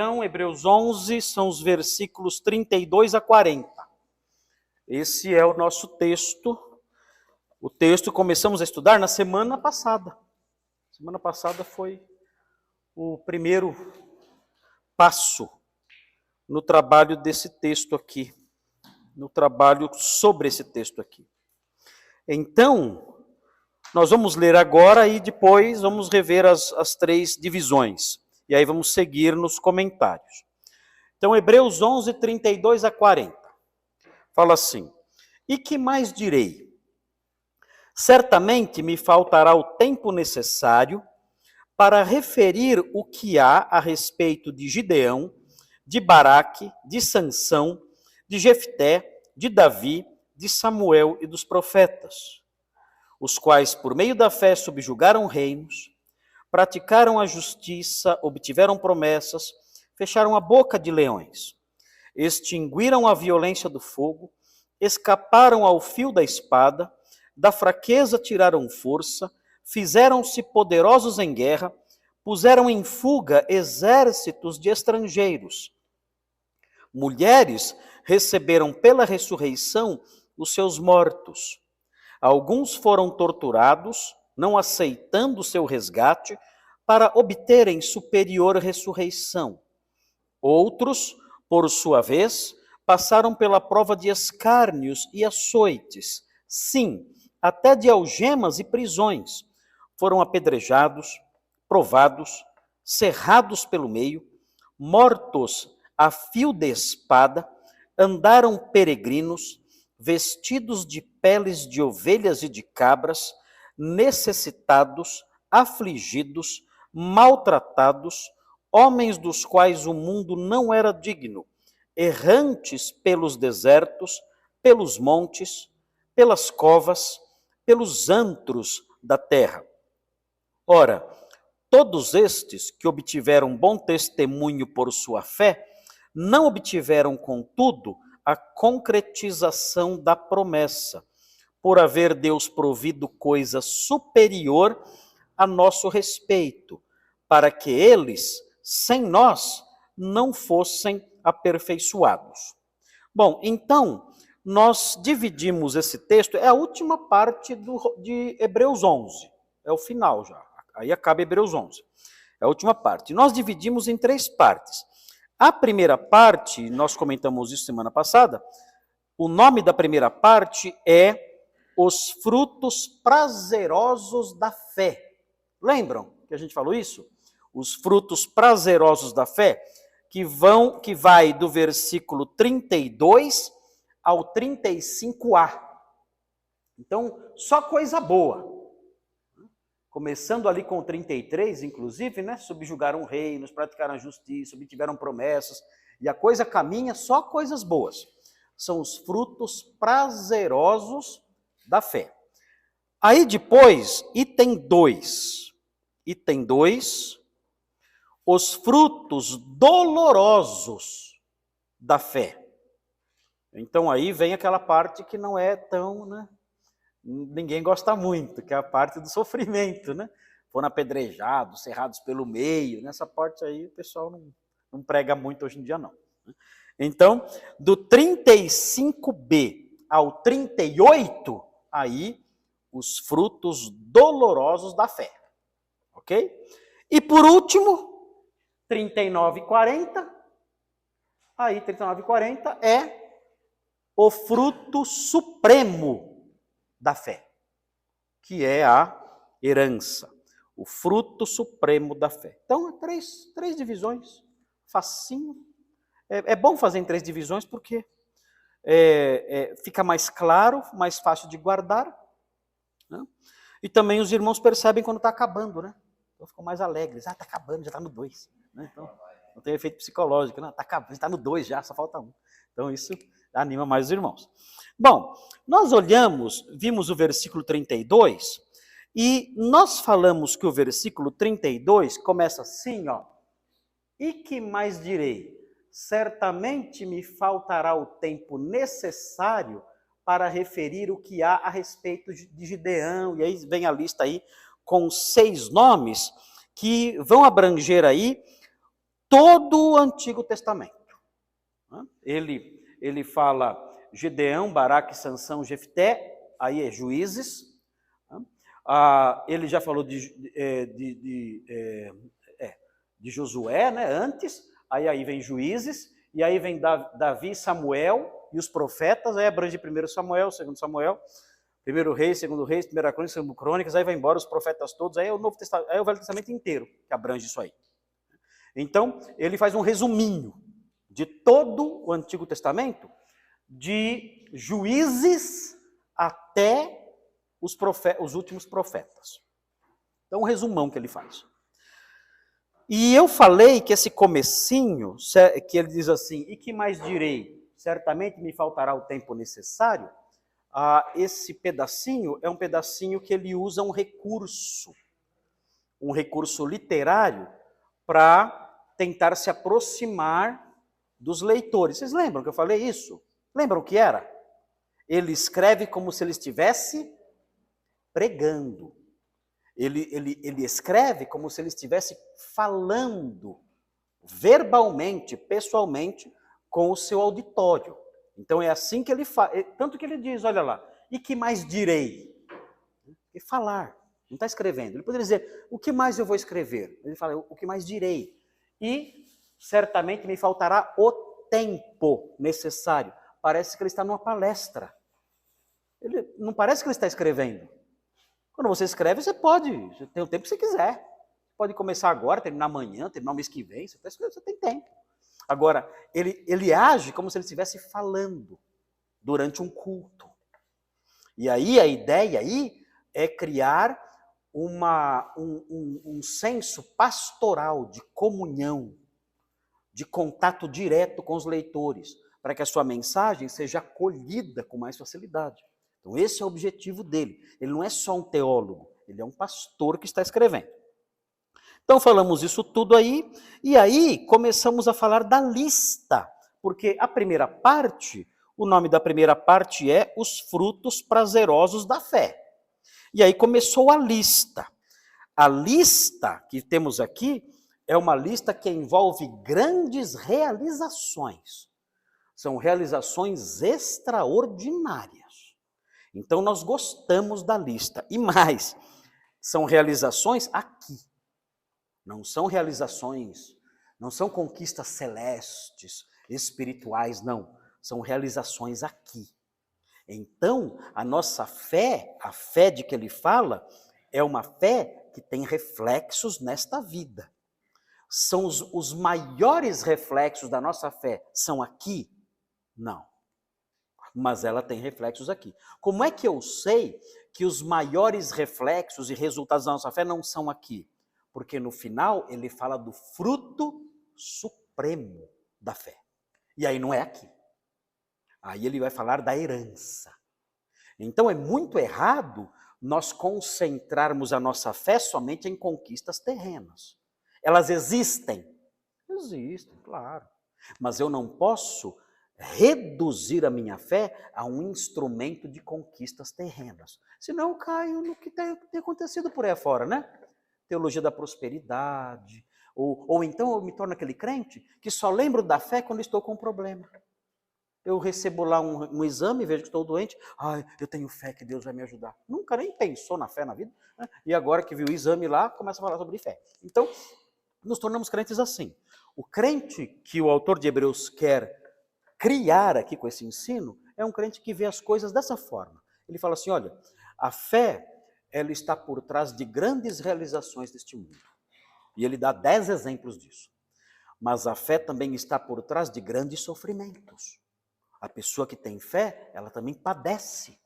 então, Hebreus 11, são os versículos 32 a 40. Esse é o nosso texto. O texto começamos a estudar na semana passada. Semana passada foi o primeiro passo no trabalho desse texto aqui, no trabalho sobre esse texto aqui. Então, nós vamos ler agora e depois vamos rever as três divisões. E aí vamos seguir nos comentários. Então, Hebreus 11, 32 a 40. Fala assim: E que mais direi? Certamente me faltará o tempo necessário para referir o que há a respeito de Gideão, de Baraque, de Sansão, de Jefté, de Davi, de Samuel e dos profetas, os quais, por meio da fé, subjugaram reinos, praticaram a justiça, obtiveram promessas, fecharam a boca de leões, extinguiram a violência do fogo, escaparam ao fio da espada, da fraqueza tiraram força, fizeram-se poderosos em guerra, puseram em fuga exércitos de estrangeiros. Mulheres receberam pela ressurreição os seus mortos. Alguns foram torturados, não aceitando seu resgate, para obterem superior ressurreição. Outros, por sua vez, passaram pela prova de escárnios e açoites, sim, até de algemas e prisões. Foram apedrejados, provados, cerrados pelo meio, mortos a fio de espada, andaram peregrinos, vestidos de peles de ovelhas e de cabras, necessitados, afligidos, maltratados, homens dos quais o mundo não era digno, errantes pelos desertos, pelos montes, pelas covas, pelos antros da terra. Ora, todos estes que obtiveram bom testemunho por sua fé, não obtiveram, contudo, a concretização da promessa, por haver Deus provido coisa superior a nosso respeito, para que eles, sem nós, não fossem aperfeiçoados. Bom, então, nós dividimos esse texto, é a última parte de Hebreus 11, é o final já, aí acaba Hebreus 11, é a última parte. Nós dividimos em três partes. A primeira parte, nós comentamos isso semana passada, o nome da primeira parte é os frutos prazerosos da fé. Lembram que a gente falou isso? Os frutos prazerosos da fé, que vai do versículo 32 ao 35a. Então, só coisa boa. Começando ali com o 33, inclusive, né? Subjugaram reinos, praticaram a justiça, obtiveram promessas, e a coisa caminha só coisas boas. São os frutos prazerosos da fé. Aí depois, item 2. Item 2, os frutos dolorosos da fé. Então aí vem aquela parte que não é tão, né? Ninguém gosta muito, que é a parte do sofrimento, né? Foram apedrejados, cerrados pelo meio, nessa parte aí o pessoal não prega muito hoje em dia, não. Então, do 35b ao 38, aí, os frutos dolorosos da fé, ok? E por último, 39 e 40, aí 39 e 40 é o fruto supremo da fé, que é a herança, o fruto supremo da fé. Então, três divisões, facinho. É bom fazer em três divisões porque fica mais claro, mais fácil de guardar, né? E também os irmãos percebem quando está acabando, né? Então ficam mais alegres. Está acabando, já está no 2. Né? Então, não tem efeito psicológico. Está acabando, está no 2 já, só falta 1. Então, isso anima mais os irmãos. Bom, nós vimos o versículo 32, e nós falamos que o versículo 32 começa assim, ó. E que mais direi? Certamente me faltará o tempo necessário para referir o que há a respeito de Gideão. E aí vem a lista aí com 6 nomes que vão abranger aí todo o Antigo Testamento. Ele fala Gideão, Baraque, Sansão, Jefté, aí é Juízes. Ele já falou de Josué, né, antes, aí vem Juízes, e aí vem Davi, Samuel e os profetas, aí abrange 1 Samuel, 2 Samuel, 1 Reis, 2 Reis, 1 Crônicas, 2 Crônicas, aí vai embora os profetas todos, aí é o Novo Testamento, aí é o Velho Testamento inteiro que abrange isso aí. Então, ele faz um resuminho de todo o Antigo Testamento, de Juízes até os últimos profetas. Então, um resumão que ele faz. E eu falei que esse comecinho, que ele diz assim, e que mais direi? Certamente me faltará o tempo necessário. Esse pedacinho é um pedacinho que ele usa um recurso literário para tentar se aproximar dos leitores. Vocês lembram que eu falei isso? Lembram o que era? Ele escreve como se ele estivesse pregando. Ele escreve como se ele estivesse falando verbalmente, pessoalmente, com o seu auditório. Então é assim que ele faz. Tanto que ele diz, olha lá, e que mais direi? E falar, não está escrevendo. Ele poderia dizer, o que mais eu vou escrever? Ele fala, o que mais direi? E certamente me faltará o tempo necessário. Parece que ele está numa palestra. Não parece que ele está escrevendo. Quando você escreve, você tem o tempo que você quiser. Você pode começar agora, terminar amanhã, terminar o mês que vem, você tem tempo. Agora, ele age como se ele estivesse falando durante um culto. E aí a ideia aí é criar um senso pastoral de comunhão, de contato direto com os leitores, para que a sua mensagem seja acolhida com mais facilidade. Então esse é o objetivo dele. Ele não é só um teólogo, ele é um pastor que está escrevendo. Então falamos isso tudo aí, e aí começamos a falar da lista, porque a primeira parte, o nome da primeira parte é Os Frutos Prazerosos da Fé. E aí começou a lista. A lista que temos aqui é uma lista que envolve grandes realizações. São realizações extraordinárias. Então nós gostamos da lista. E mais, são realizações aqui. Não são realizações, não são conquistas celestes, espirituais, não. São realizações aqui. Então, a nossa fé, a fé de que ele fala, é uma fé que tem reflexos nesta vida. São os maiores reflexos da nossa fé. São aqui? Não. Mas ela tem reflexos aqui. Como é que eu sei que os maiores reflexos e resultados da nossa fé não são aqui? Porque no final ele fala do fruto supremo da fé. E aí não é aqui. Aí ele vai falar da herança. Então é muito errado nós concentrarmos a nossa fé somente em conquistas terrenas. Elas existem? Existem, claro. Mas eu não posso reduzir a minha fé a um instrumento de conquistas terrenas. Senão eu caio no que tem acontecido por aí afora, né? Teologia da prosperidade. Ou então eu me torno aquele crente que só lembro da fé quando estou com um problema. Eu recebo lá um exame, vejo que estou doente. Eu tenho fé que Deus vai me ajudar. Nunca nem pensou na fé na vida. Né? E agora que viu o exame lá, começa a falar sobre fé. Então, nos tornamos crentes assim. O crente que o autor de Hebreus quer criar aqui com esse ensino é um crente que vê as coisas dessa forma. Ele fala assim, olha, a fé, ela está por trás de grandes realizações deste mundo. E ele dá 10 exemplos disso. Mas a fé também está por trás de grandes sofrimentos. A pessoa que tem fé, ela também padece.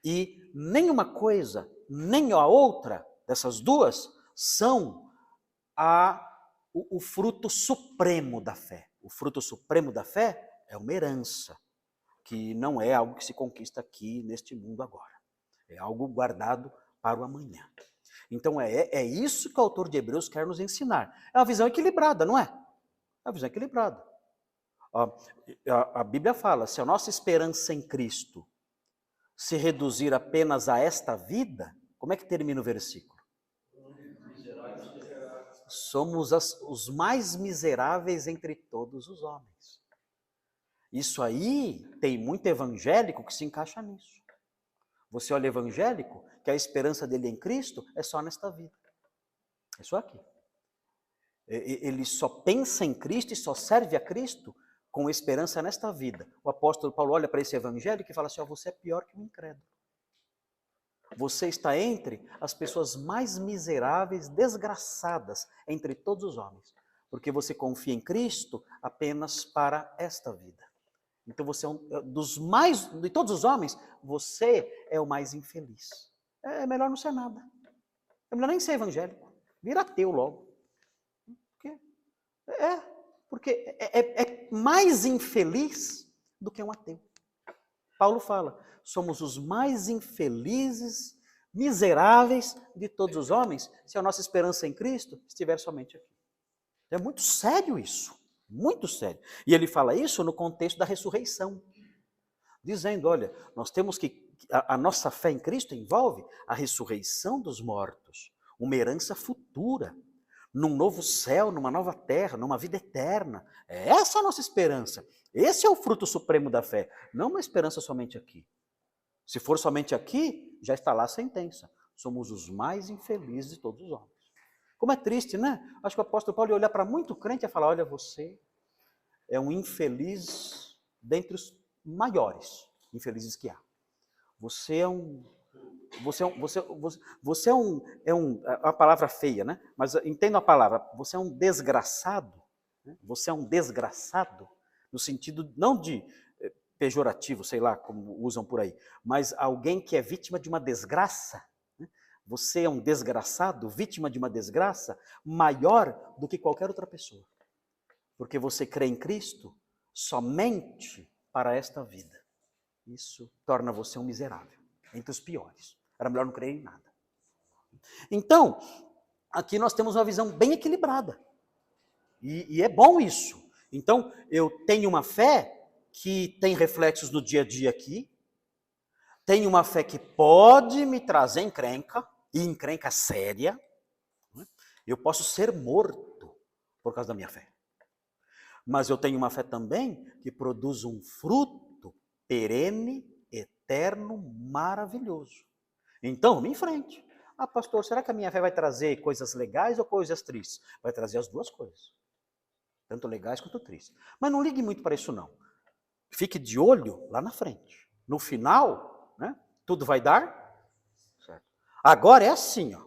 E nem uma coisa, nem a outra dessas duas são o fruto supremo da fé. O fruto supremo da fé é uma herança, que não é algo que se conquista aqui neste mundo agora. É algo guardado para o amanhã. Então é isso que o autor de Hebreus quer nos ensinar. É uma visão equilibrada, não é? É uma visão equilibrada. A Bíblia fala, se a nossa esperança em Cristo se reduzir apenas a esta vida, como é que termina o versículo? somos os mais miseráveis entre todos os homens. Isso aí tem muito evangélico que se encaixa nisso. Você olha evangélico, que a esperança dele em Cristo é só nesta vida. É só aqui. Ele só pensa em Cristo e só serve a Cristo com esperança nesta vida. O apóstolo Paulo olha para esse evangélico e fala assim, você é pior que um incrédulo. Você está entre as pessoas mais miseráveis, desgraçadas entre todos os homens. Porque você confia em Cristo apenas para esta vida. Então você é de todos os homens, você é o mais infeliz. É melhor não ser nada. É melhor nem ser evangélico. Vira ateu logo. Porque é mais infeliz do que um ateu. Paulo fala, somos os mais infelizes, miseráveis de todos os homens, se a nossa esperança em Cristo estiver somente aqui. É muito sério isso, muito sério. E ele fala isso no contexto da ressurreição, dizendo, olha, nós temos que, a nossa fé em Cristo envolve a ressurreição dos mortos, uma herança futura, num novo céu, numa nova terra, numa vida eterna. Essa é a nossa esperança. Esse é o fruto supremo da fé, não uma esperança somente aqui. Se for somente aqui, já está lá a sentença. Somos os mais infelizes de todos os homens. Como é triste, né? Acho que o apóstolo Paulo ia olhar para muito crente e ia falar, olha, você é um infeliz dentre os maiores infelizes que há. Você é uma palavra feia, né? Mas entendo a palavra, você é um desgraçado, né? Você é um desgraçado, no sentido não de pejorativo, sei lá, como usam por aí, mas alguém que é vítima de uma desgraça, né? Você é um desgraçado, vítima de uma desgraça maior do que qualquer outra pessoa. Porque você crê em Cristo somente para esta vida. Isso torna você um miserável, entre os piores. Era melhor não crer em nada. Então, aqui nós temos uma visão bem equilibrada. E é bom isso. Então, eu tenho uma fé que tem reflexos no dia a dia aqui. Tenho uma fé que pode me trazer encrenca, e encrenca séria. Eu posso ser morto por causa da minha fé. Mas eu tenho uma fé também que produz um fruto perene, eterno, maravilhoso. Então, vamos em frente. Ah, pastor, será que a minha fé vai trazer coisas legais ou coisas tristes? Vai trazer as duas coisas. Tanto legais quanto tristes. Mas não ligue muito para isso, não. Fique de olho lá na frente. No final, né, tudo vai dar certo. Agora é assim, ó.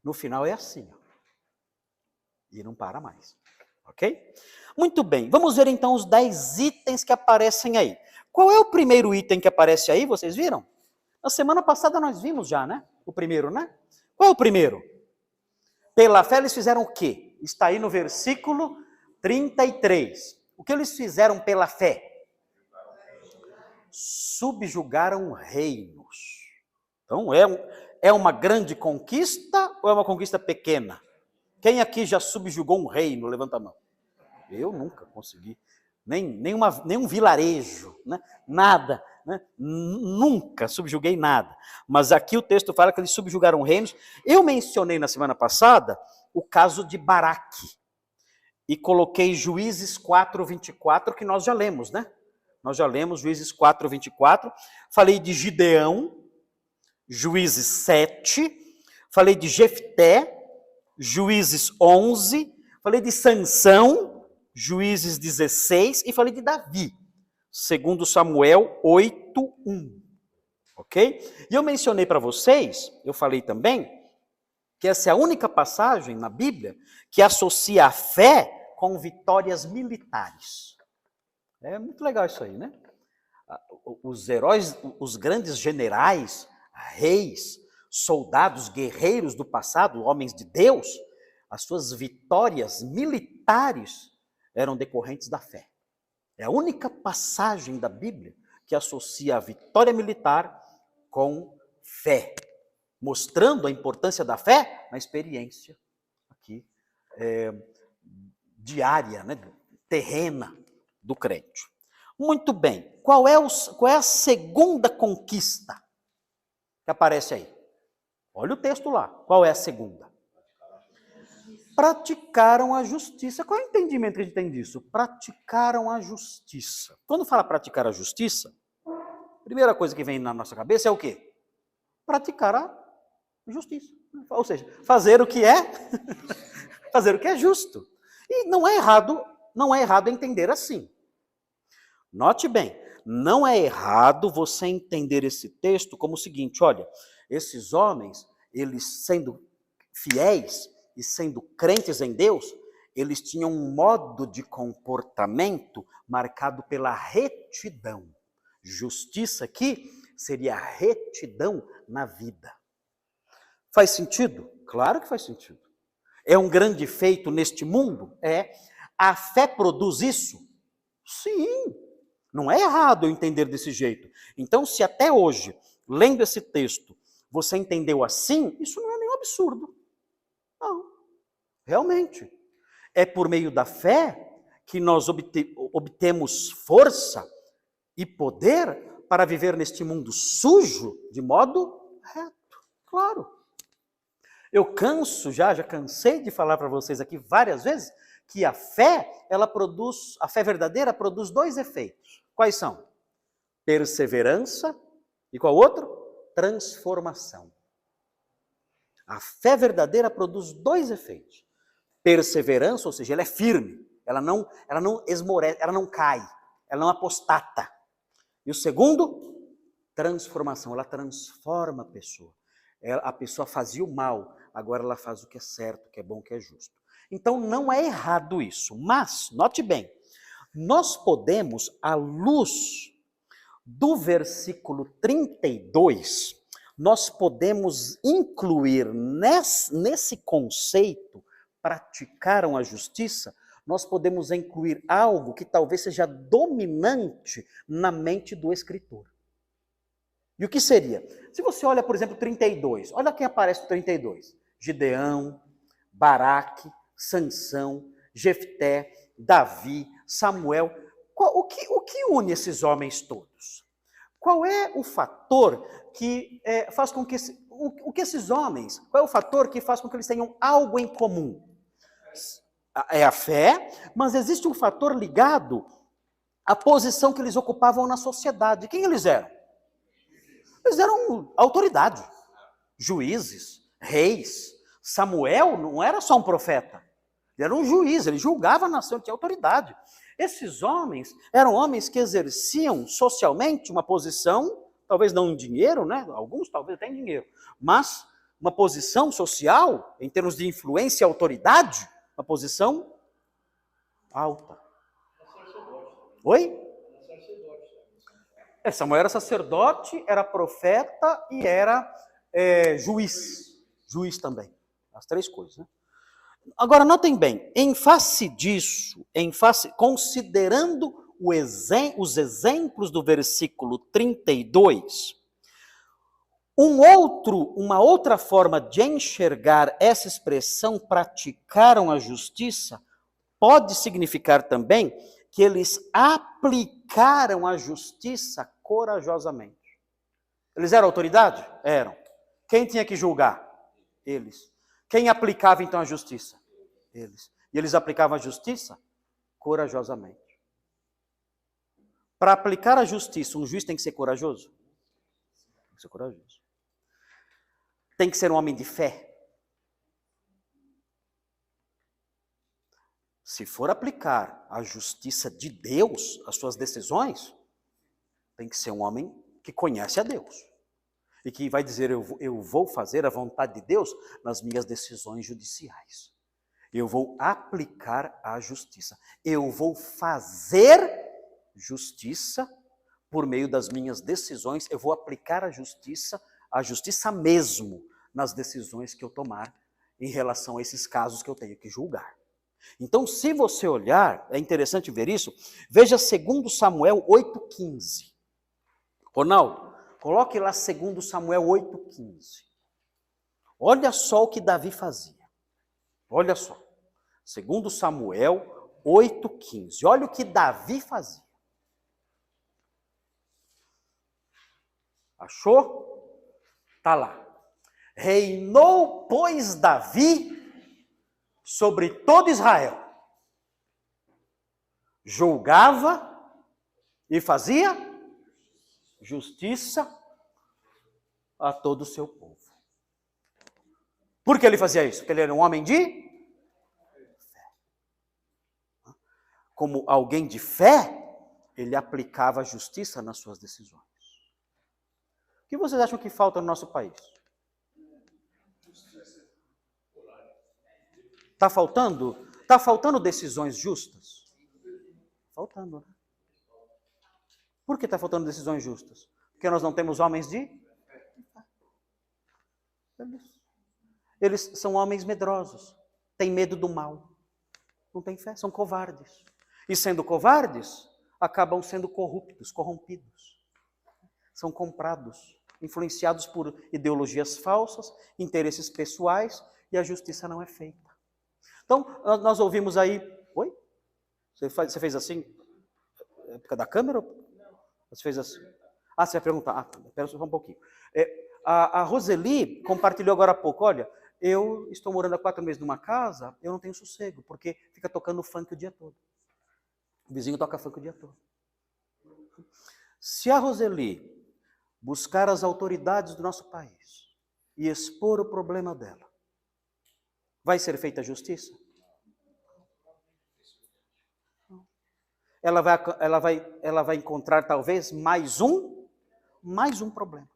No final é assim, ó. E não para mais. Ok? Muito bem. Vamos ver então os 10 itens que aparecem aí. Qual é o primeiro item que aparece aí? Vocês viram? Na semana passada nós vimos já, né? O primeiro, né? Qual é o primeiro? Pela fé eles fizeram o quê? Está aí no versículo 33. O que eles fizeram pela fé? Subjugaram reinos. Então, é uma grande conquista ou é uma conquista pequena? Quem aqui já subjugou um reino? Levanta a mão. Eu nunca consegui. Nem um vilarejo, né? Nada. Né? Nunca subjuguei nada. Mas aqui o texto fala que eles subjugaram reinos. Eu mencionei na semana passada o caso de Baraque. E coloquei Juízes 4:24, que nós já lemos, né? Nós já lemos Juízes 4:24. Falei de Gideão, Juízes 7. Falei de Jefté, Juízes 11. Falei de Sansão, Juízes 16. E falei de Davi, 2 Samuel 8:1. Ok? E eu mencionei para vocês, eu falei também, que essa é a única passagem na Bíblia que associa a fé com vitórias militares. É muito legal isso aí, né? Os heróis, os grandes generais, reis, soldados, guerreiros do passado, homens de Deus, as suas vitórias militares eram decorrentes da fé. É a única passagem da Bíblia que associa a vitória militar com fé, mostrando a importância da fé na experiência aqui diária, né, terrena do crente. Muito bem. Qual é a segunda conquista que aparece aí? Olha o texto lá. Qual é a segunda? praticaram a justiça. Qual é o entendimento que a gente tem disso? Praticaram a justiça. Quando fala praticar a justiça, a primeira coisa que vem na nossa cabeça é o quê? Praticar a justiça. Ou seja, fazer o que é fazer o que é justo. E não é errado entender assim. Note bem, não é errado você entender esse texto como o seguinte, olha, esses homens, eles sendo fiéis e sendo crentes em Deus, eles tinham um modo de comportamento marcado pela retidão. Justiça aqui seria retidão na vida. Faz sentido? Claro que faz sentido. É um grande feito neste mundo? É. A fé produz isso? Sim. Não é errado eu entender desse jeito. Então, se até hoje, lendo esse texto, você entendeu assim, isso não é nenhum absurdo. Não. Realmente. É por meio da fé que nós obtemos força e poder para viver neste mundo sujo de modo reto. Claro. Eu já cansei de falar para vocês aqui várias vezes que a fé verdadeira produz dois efeitos. Quais são? Perseverança e qual outro? Transformação. A fé verdadeira produz dois efeitos. Perseverança, ou seja, ela é firme, ela não esmorece, ela não cai, ela não apostata. E o segundo, transformação, ela transforma a pessoa. A pessoa fazia o mal, agora ela faz o que é certo, o que é bom, o que é justo. Então não é errado isso, mas, note bem, nós podemos, à luz do versículo 32, nós podemos incluir nesse conceito, praticaram a justiça, nós podemos incluir algo que talvez seja dominante na mente do escritor. E o que seria? Se você olha, por exemplo, 32, olha quem aparece no 32. Gideão, Baraque, Sansão, Jefté, Davi, Samuel. O que une esses homens todos? Qual é o fator que faz com que esses homens, qual é o fator que faz com que eles tenham algo em comum? É a fé, mas existe um fator ligado à posição que eles ocupavam na sociedade. Quem eles eram? Eles eram autoridade, juízes, reis. Samuel não era só um profeta, ele era um juiz, ele julgava a nação, tinha autoridade. Esses homens eram homens que exerciam socialmente uma posição, talvez não em dinheiro, né? Alguns talvez até em dinheiro, mas uma posição social, em termos de influência e autoridade, uma posição alta. Oi? Samuel era sacerdote, era profeta e era juiz. Juiz também. As três coisas, né? Agora, notem bem, em face disso, considerando os exemplos do versículo 32, uma outra forma de enxergar essa expressão, praticaram a justiça, pode significar também que eles aplicaram a justiça corajosamente. Eles eram autoridade? Eram. Quem tinha que julgar? Eles. Quem aplicava então a justiça? Eles. E eles aplicavam a justiça corajosamente. Para aplicar a justiça, um juiz tem que ser corajoso? Tem que ser corajoso. Tem que ser um homem de fé. Se for aplicar a justiça de Deus, as suas decisões, tem que ser um homem que conhece a Deus. E que vai dizer, eu vou fazer a vontade de Deus nas minhas decisões judiciais. Eu vou aplicar a justiça. Eu vou fazer justiça por meio das minhas decisões. Eu vou aplicar a justiça mesmo, nas decisões que eu tomar em relação a esses casos que eu tenho que julgar. Então, se você olhar, é interessante ver isso, veja 2 Samuel 8,15. Ronaldo, coloque lá 2 Samuel 8,15. Olha só o que Davi fazia. Olha só. 2 Samuel 8,15. Olha o que Davi fazia. Achou? Tá lá. Reinou, pois, Davi sobre todo Israel. Julgava e fazia justiça a todo o seu povo. Por que ele fazia isso? Porque ele era um homem de fé. Como alguém de fé, ele aplicava a justiça nas suas decisões. O que vocês acham que falta no nosso país? Está faltando? Está faltando decisões justas? Faltando, né? Por que está faltando decisões justas? Porque nós não temos homens de... Eles são homens medrosos, têm medo do mal, não têm fé, são covardes. E sendo covardes, acabam sendo corruptos, corrompidos. São comprados, influenciados por ideologias falsas, interesses pessoais, e a justiça não é feita. Então, nós ouvimos aí... Oi? Você fez assim? Época da câmera? Você fez assim? Ah, você vai perguntar. Espera só um pouquinho. A Roseli compartilhou agora há pouco, olha, eu estou morando há 4 meses numa casa, eu não tenho sossego, porque fica tocando funk o dia todo. O vizinho toca funk o dia todo. Se a Roseli buscar as autoridades do nosso país e expor o problema dela, vai ser feita justiça? Ela vai encontrar talvez mais um problema.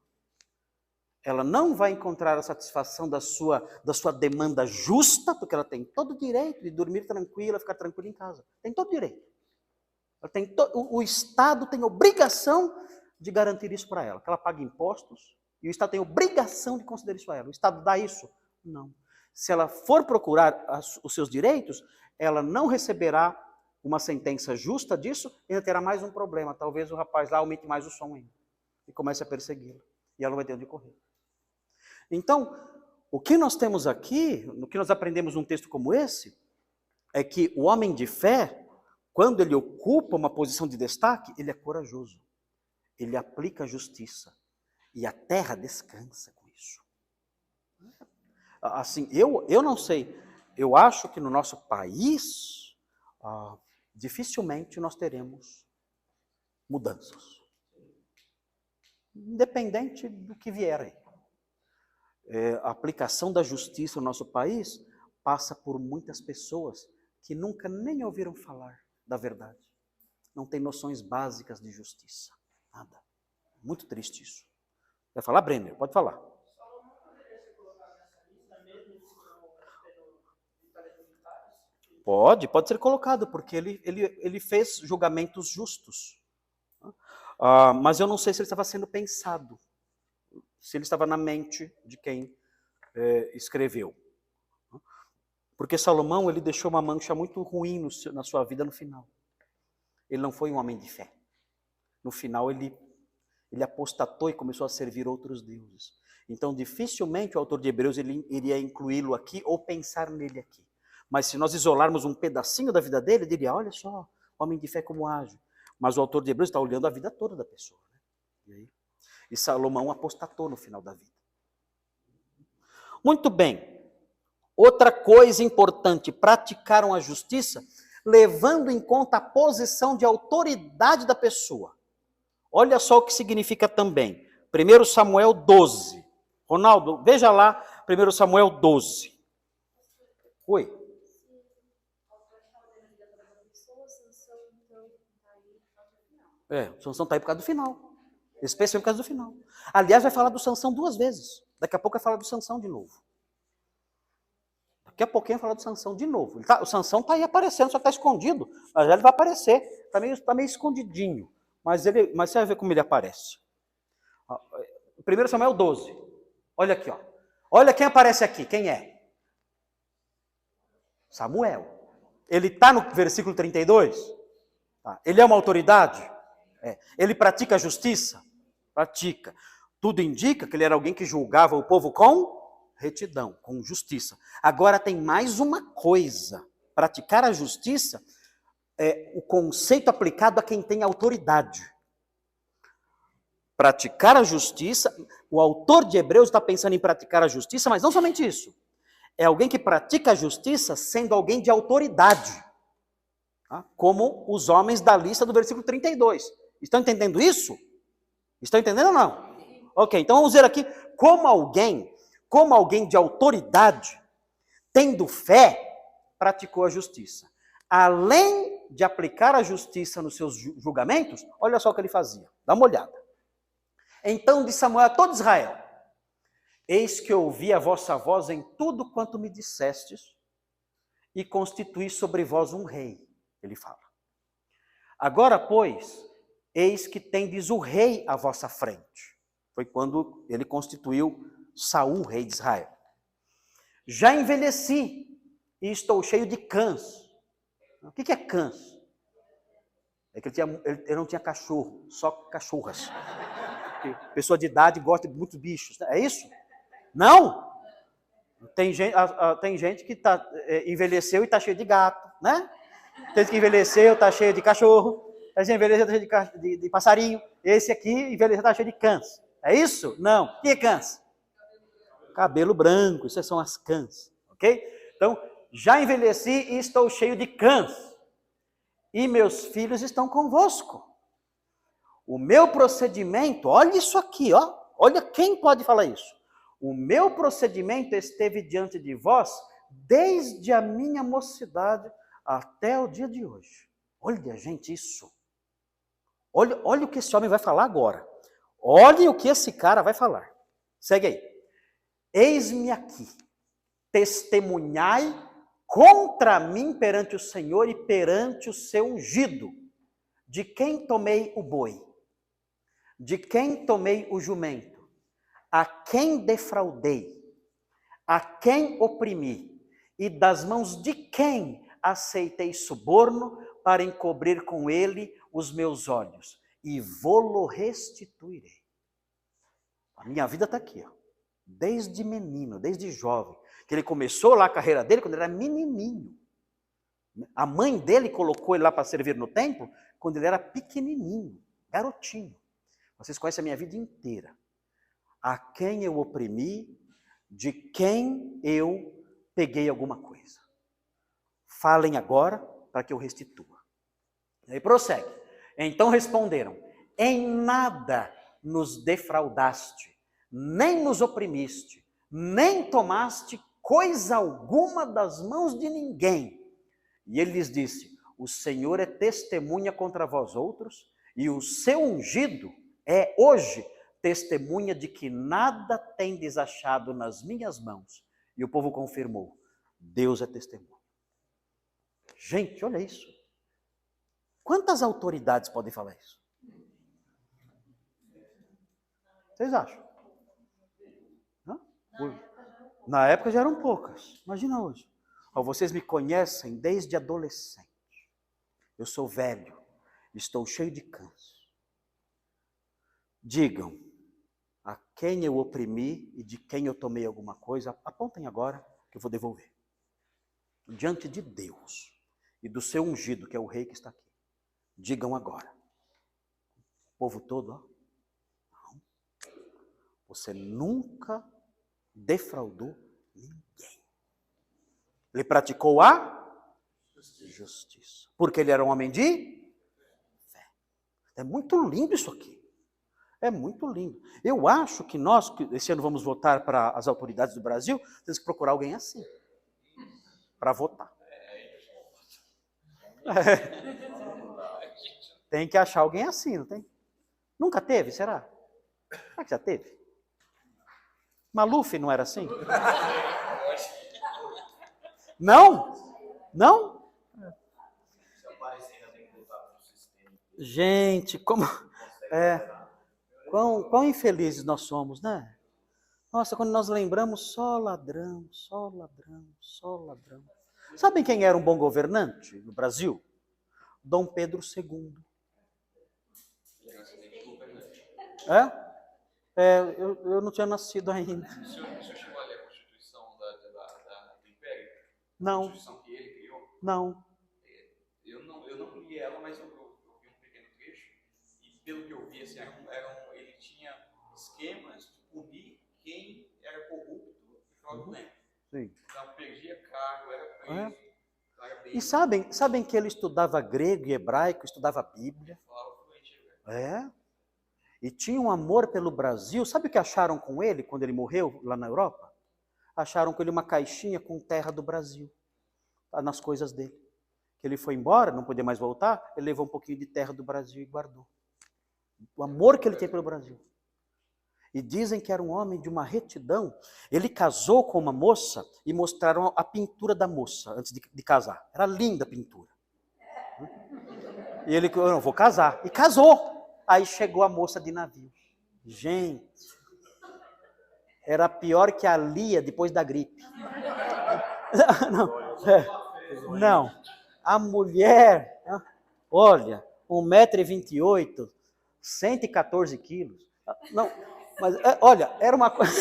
Ela não vai encontrar a satisfação da sua demanda justa, porque ela tem todo o direito de dormir tranquila, ficar tranquila em casa. Tem todo o direito. O Estado tem obrigação de garantir isso para ela, que ela pague impostos, e o Estado tem obrigação de conceder isso a ela. O Estado dá isso? Não. Se ela for procurar os seus direitos, ela não receberá uma sentença justa disso, e ainda terá mais um problema. Talvez o rapaz lá aumente mais o som ainda, e comece a persegui-la, e ela não vai ter onde correr. Então, o que nós temos aqui, no que nós aprendemos num texto como esse, é que o homem de fé, quando ele ocupa uma posição de destaque, ele é corajoso. Ele aplica a justiça. E a terra descansa com isso. Assim, eu não sei, eu acho que no nosso país, dificilmente nós teremos mudanças. Independente do que vier aí. A aplicação da justiça no nosso país passa por muitas pessoas que nunca nem ouviram falar da verdade. Não têm noções básicas de justiça. Nada. Muito triste isso. Vai falar, Brenner? Pode falar. Pode ser colocado, porque ele fez julgamentos justos. Mas eu não sei se ele estava sendo pensado. Se ele estava na mente de quem escreveu. Porque Salomão, ele deixou uma mancha muito ruim na sua vida no final. Ele não foi um homem de fé. No final, ele apostatou e começou a servir outros deuses. Então, dificilmente o autor de Hebreus ele iria incluí-lo aqui ou pensar nele aqui. Mas se nós isolarmos um pedacinho da vida dele, ele diria, olha só, homem de fé como age. Mas o autor de Hebreus está olhando a vida toda da pessoa. Né? E Salomão apostatou no final da vida. Muito bem. Outra coisa importante, praticaram a justiça, levando em conta a posição de autoridade da pessoa. Olha só o que significa também. 1 Samuel 12. Ronaldo, veja lá 1 Samuel 12. Oi. Sansão está aí por causa do final. Especialmente por causa do final. Aliás, vai falar do Sansão 2 vezes. Daqui a pouco vai falar do Sansão de novo. Daqui a pouquinho vai falar do Sansão de novo. O Sansão está aí aparecendo, só está escondido. Mas já ele vai aparecer. Está meio escondidinho. Mas você vai ver como ele aparece. 1 Samuel 12. Olha aqui. Olha quem aparece aqui. Quem é? Samuel. Ele está no versículo 32? Ele é uma autoridade? Ele pratica a justiça? Pratica. Tudo indica que ele era alguém que julgava o povo com retidão, com justiça. Agora tem mais uma coisa. Praticar a justiça é o conceito aplicado a quem tem autoridade. Praticar a justiça, o autor de Hebreus está pensando em praticar a justiça, mas não somente isso. é alguém que pratica a justiça sendo alguém de autoridade, tá? Como os homens da lista do versículo 32. Estão entendendo isso? Estão entendendo ou não? Ok, então vamos ver aqui como alguém de autoridade, tendo fé, praticou a justiça. Além de aplicar a justiça nos seus julgamentos, olha só o que ele fazia. Dá uma olhada. Então disse Samuel a todo Israel: eis que ouvi a vossa voz em tudo quanto me dissestes, e constituí sobre vós um rei. Ele fala. Agora, pois, eis que tendes o rei à vossa frente. Foi quando ele constituiu Saul, rei de Israel. Já envelheci e estou cheio de cãs. O que é cãs? É que ele não tinha cachorro, só cachorras. Porque pessoa de idade gosta de muitos bichos. É isso? Não? Tem gente que envelheceu e está cheio de gato, né? Tem gente que envelheceu e está cheio de cachorro. Tem gente que envelheceu e está cheio de passarinho. Esse aqui envelheceu e está cheio de cãs. É isso? Não. O que é cãs? Cabelo branco, isso são as cãs. Ok? Então, já envelheci e estou cheio de cãs. E meus filhos estão convosco. O meu procedimento, olha isso aqui, ó. Olha quem pode falar isso. O meu procedimento esteve diante de vós desde a minha mocidade até o dia de hoje. Olha, gente, isso. Olha o que esse homem vai falar agora. Olha o que esse cara vai falar. Segue aí. Eis-me aqui, testemunhai contra mim perante o Senhor e perante o seu ungido, de quem tomei o boi, de quem tomei o jumento, a quem defraudei, a quem oprimi, e das mãos de quem aceitei suborno para encobrir com ele os meus olhos, e vô-lo restituirei. A minha vida está aqui, ó. Desde menino, desde jovem, que ele começou lá a carreira dele quando ele era menininho. A mãe dele colocou ele lá para servir no templo quando ele era pequenininho, garotinho. Vocês conhecem a minha vida inteira. A quem eu oprimi, de quem eu peguei alguma coisa. Falem agora para que eu restitua. E aí prossegue. Então responderam: em nada nos defraudaste, nem nos oprimiste, nem tomaste coisa alguma das mãos de ninguém. E ele lhes disse: o Senhor é testemunha contra vós outros, e o seu ungido é hoje testemunha de que nada tendes achado nas minhas mãos. E o povo confirmou: Deus é testemunha. Gente, olha isso. Quantas autoridades podem falar isso? Vocês acham? Na época já eram poucas. Imagina hoje. Vocês me conhecem desde adolescente. Eu sou velho. Estou cheio de câncer. Digam a quem eu oprimi e de quem eu tomei alguma coisa. Apontem agora que eu vou devolver. Diante de Deus e do seu ungido, que é o rei que está aqui. Digam agora. O povo todo, ó. Não. Você nunca defraudou ninguém. Ele praticou a justiça. Porque ele era um homem de fé. É muito lindo isso aqui. É muito lindo. Eu acho que nós, que esse ano vamos votar para as autoridades do Brasil, temos que procurar alguém assim. Para votar. Tem que achar alguém assim, não tem? Nunca teve, será? Será que já teve? Maluf não era assim? Não? Não? Gente, como... Quão infelizes nós somos, né? Nossa, quando nós lembramos, só ladrão, só ladrão, só ladrão. Sabem quem era um bom governante no Brasil? Dom Pedro II. Eu não tinha nascido ainda. O senhor chegou a ler a Constituição do Império? Não. A Constituição que ele criou? Não. Eu não li ela, mas eu vi um pequeno trecho. E pelo que eu vi, assim, ele tinha esquemas de punir quem era corrupto e fraudulento. Sim. Não perdia cargo, era preso. Era bem... E sabem que ele estudava grego e hebraico, estudava a Bíblia? Falava fluente hebraico. É. E tinha um amor pelo Brasil. Sabe o que acharam com ele quando ele morreu lá na Europa? Acharam com ele uma caixinha com terra do Brasil, nas coisas dele. Que ele foi embora, não podia mais voltar, ele levou um pouquinho de terra do Brasil e guardou. O amor que ele tem pelo Brasil. E dizem que era um homem de uma retidão. Ele casou com uma moça e mostraram a pintura da moça antes de casar. Era linda a pintura. E ele, eu não vou casar. E casou. Aí chegou a moça de navio. Gente, era pior que a Lia depois da gripe. Não, a mulher, olha, 1,28 m, 114 quilos. Não, mas olha, era uma coisa...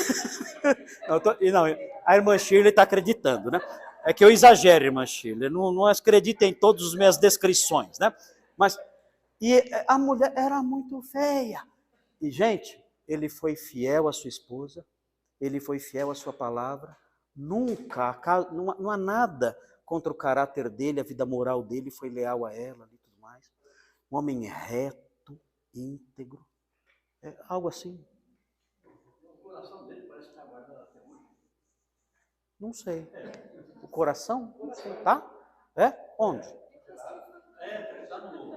Não, a irmã Shirley está acreditando, né? É que eu exagero, irmã Shirley, não acredita em todas as minhas descrições, né? Mas, e a mulher era muito feia. E, gente, ele foi fiel à sua esposa, ele foi fiel à sua palavra, nunca, não há nada contra o caráter dele, a vida moral dele, foi leal a ela e tudo mais. Um homem reto, íntegro, algo assim. O coração dele parece que está guardado até hoje. Não sei. O coração? Não sei, tá? É? Onde?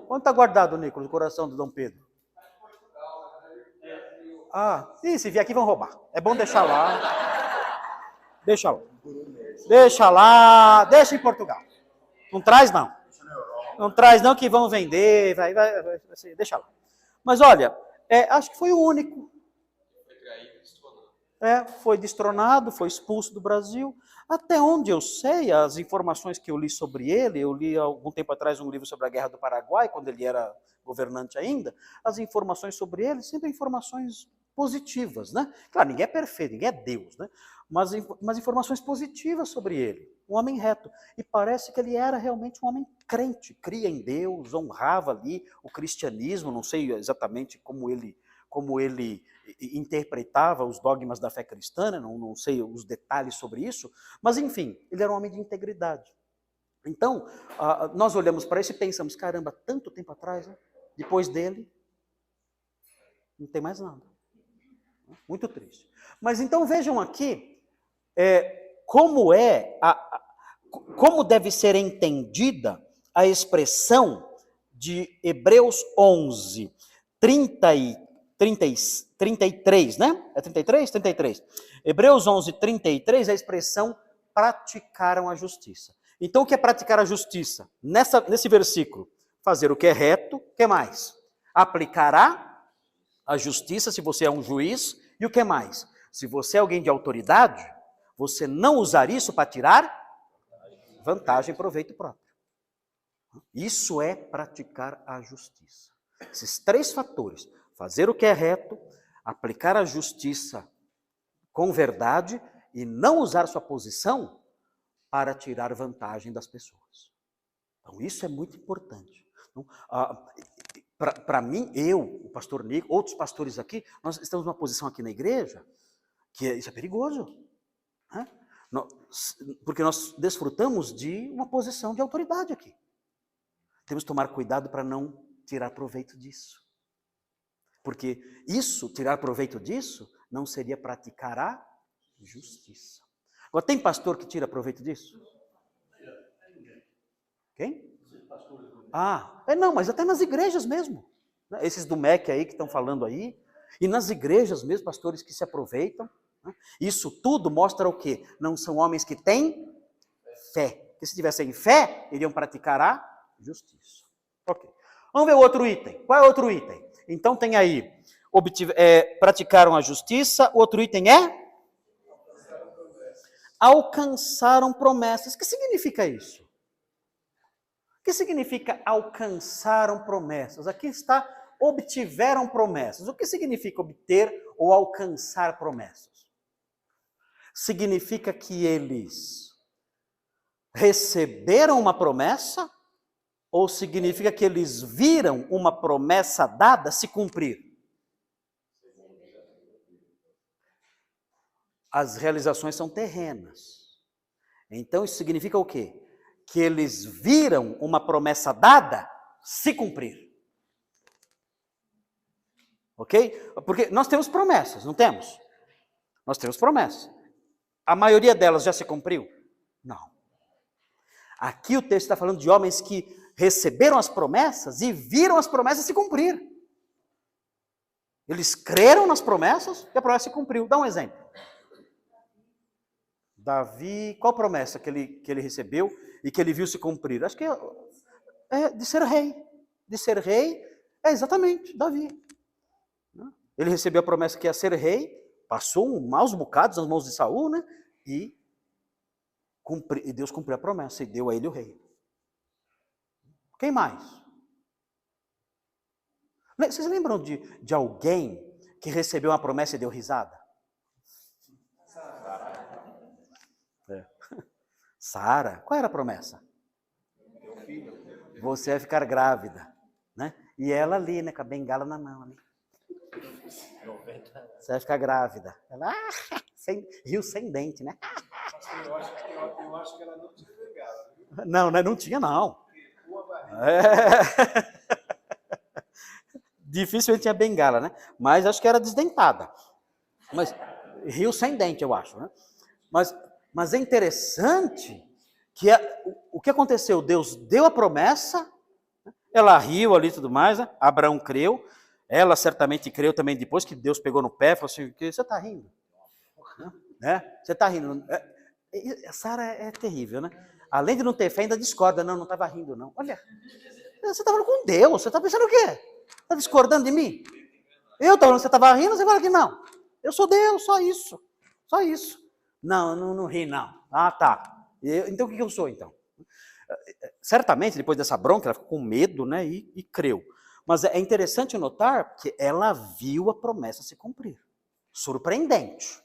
Onde está guardado, Nicolas, o coração do Dom Pedro? Ah, se vier aqui vão roubar. É bom deixar lá. Deixa lá. Deixa lá. Deixa em Portugal. Não traz, não. Não traz, não, que vão vender. Vai, deixa lá. Mas olha, acho que foi o único. Foi destronado, foi expulso do Brasil. Até onde eu sei, as informações que eu li sobre ele, eu li há algum tempo atrás um livro sobre a Guerra do Paraguai, quando ele era governante ainda, as informações sobre ele, sempre informações positivas, né? Claro, ninguém é perfeito, ninguém é Deus, né? Mas informações positivas sobre ele, um homem reto. E parece que ele era realmente um homem crente, cria em Deus, honrava ali o cristianismo, não sei exatamente como ele interpretava os dogmas da fé cristã, não sei os detalhes sobre isso, mas enfim, ele era um homem de integridade. Então, nós olhamos para isso e pensamos, caramba, tanto tempo atrás, né? Depois dele, não tem mais nada. Muito triste. Mas então vejam aqui como deve ser entendida a expressão de Hebreus 11, 33, né? É 33? 33. Hebreus 11, 33, a expressão praticaram a justiça. Então, o que é praticar a justiça? Nesse versículo, fazer o que é reto, o que mais? Aplicará a justiça se você é um juiz, e o que mais? Se você é alguém de autoridade, você não usar isso para tirar vantagem e proveito próprio. Isso é praticar a justiça. Esses três fatores, fazer o que é reto, aplicar a justiça com verdade e não usar sua posição para tirar vantagem das pessoas. Então, isso é muito importante. Então, para mim, o pastor Nico, outros pastores aqui, nós estamos numa posição aqui na igreja que isso é perigoso. Né? Porque nós desfrutamos de uma posição de autoridade aqui. Temos que tomar cuidado para não tirar proveito disso. Porque tirar proveito disso, não seria praticar a justiça. Agora, tem pastor que tira proveito disso? Quem? Não, mas até nas igrejas mesmo. Esses do MEC aí que estão falando aí, e nas igrejas mesmo, pastores que se aproveitam. Né? Isso tudo mostra o quê? Não são homens que têm fé. Porque se tivessem fé, iriam praticar a justiça. Ok. Vamos ver o outro item. Qual é o outro item? Então tem aí, praticaram a justiça, o outro item é? Alcançaram promessas. O que significa isso? O que significa alcançaram promessas? Aqui está, obtiveram promessas. O que significa obter ou alcançar promessas? Significa que eles receberam uma promessa ou significa que eles viram uma promessa dada se cumprir? As realizações são terrenas. Então isso significa o quê? Que eles viram uma promessa dada se cumprir. Ok? Porque nós temos promessas, não temos? Nós temos promessas. A maioria delas já se cumpriu? Não. Aqui o texto está falando de homens que receberam as promessas e viram as promessas se cumprir. Eles creram nas promessas e a promessa se cumpriu. Dá um exemplo. Davi, qual promessa que ele recebeu e que ele viu se cumprir? Acho que é de ser rei. De ser rei é exatamente Davi. Ele recebeu a promessa que ia ser rei, passou maus bocados nas mãos de Saul, né? E Deus cumpriu a promessa e deu a ele o rei. Quem mais? Vocês lembram de alguém que recebeu uma promessa e deu risada? Sara. Qual era a promessa? Você vai ficar grávida, né? E ela ali, né, com a bengala na mão, né? Você vai ficar grávida. Ela riu sem dente, né? Eu acho que ela não tinha bengala. Não, não tinha, não. Dificilmente tinha bengala, né? Mas acho que era desdentada. Mas riu sem dente, eu acho, né? Mas é interessante que o que aconteceu? Deus deu a promessa, ela riu ali e tudo mais, né? Abraão creu, ela certamente creu também depois que Deus pegou no pé e falou assim, que você está rindo? Né? Você está rindo? Sara é terrível, né? Além de não ter fé, ainda discorda. Não estava rindo, não. Olha, você está falando com Deus, você está pensando o quê? Está discordando de mim? Eu estou falando que você estava rindo, você fala que não. Eu sou Deus, só isso. Só isso. Não ri, não. Ah, tá. Então o que eu sou, então? Certamente, depois dessa bronca, ela ficou com medo, né? E creu. Mas é interessante notar que ela viu a promessa se cumprir. Surpreendente.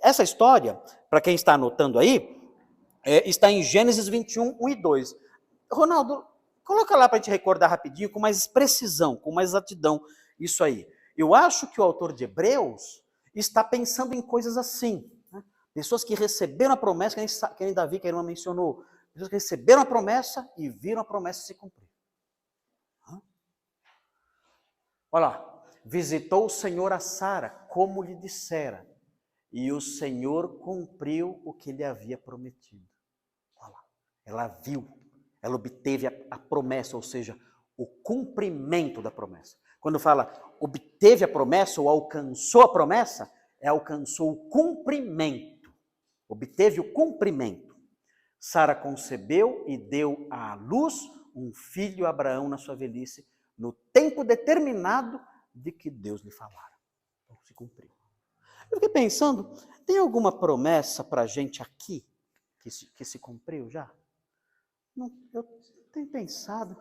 Essa história, para quem está anotando aí, está em Gênesis 21, 1 e 2. Ronaldo, coloca lá para a gente recordar rapidinho, com mais precisão, com mais exatidão, isso aí. Eu acho que o autor de Hebreus está pensando em coisas assim. Né? Pessoas que receberam a promessa, que nem Davi, que a irmã mencionou. Pessoas que receberam a promessa e viram a promessa se cumprir. Olha lá. Visitou o Senhor a Sara, como lhe dissera. E o Senhor cumpriu o que lhe havia prometido. Olha lá. Ela viu, ela obteve a promessa, ou seja, o cumprimento da promessa. Quando fala obteve a promessa ou alcançou a promessa, alcançou o cumprimento. Obteve o cumprimento. Sara concebeu e deu à luz um filho a Abraão na sua velhice, no tempo determinado de que Deus lhe falara. Então, se cumpriu. Eu fiquei pensando, tem alguma promessa para a gente aqui que se cumpriu já? Não, eu tenho pensado.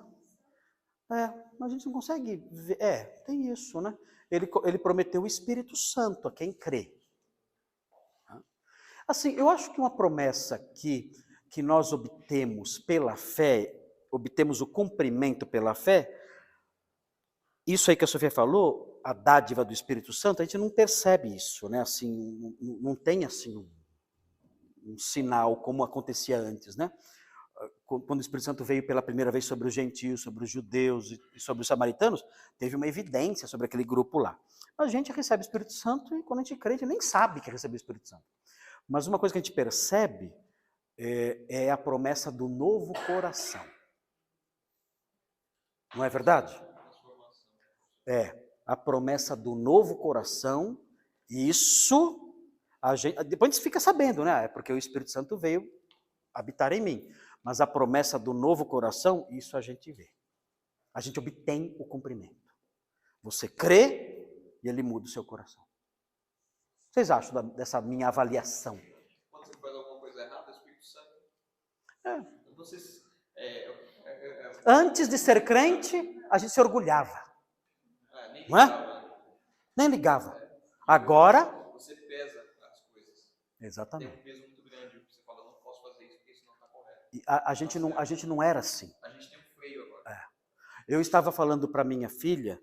Mas a gente não consegue ver. Tem isso, né? Ele prometeu o Espírito Santo a quem crê. Assim, eu acho que uma promessa que nós obtemos pela fé, obtemos o cumprimento pela fé, isso aí que a Sofia falou, a dádiva do Espírito Santo, a gente não percebe isso, né? Assim, não tem assim um sinal como acontecia antes, né? Quando o Espírito Santo veio pela primeira vez sobre os gentios, sobre os judeus e sobre os samaritanos, teve uma evidência sobre aquele grupo lá. A gente recebe o Espírito Santo e quando a gente crê, a gente nem sabe que recebeu o Espírito Santo. Mas uma coisa que a gente percebe é a promessa do novo coração. Não é verdade? A promessa do novo coração, isso, depois a gente fica sabendo, né? É porque o Espírito Santo veio habitar em mim. Mas a promessa do novo coração, isso a gente vê. A gente obtém o cumprimento. Você crê e ele muda o seu coração. Vocês acham dessa minha avaliação? Quando você faz alguma coisa errada, o Espírito Santo... Vocês... Antes de ser crente, a gente se orgulhava. Nem não é? ligava. Nem ligava. Agora... Você pesa as coisas. Exatamente. Tem um peso muito grande. Você fala, não posso fazer isso porque isso não está correto. E a gente não era assim. A gente tem um freio agora. Eu estava falando para minha filha,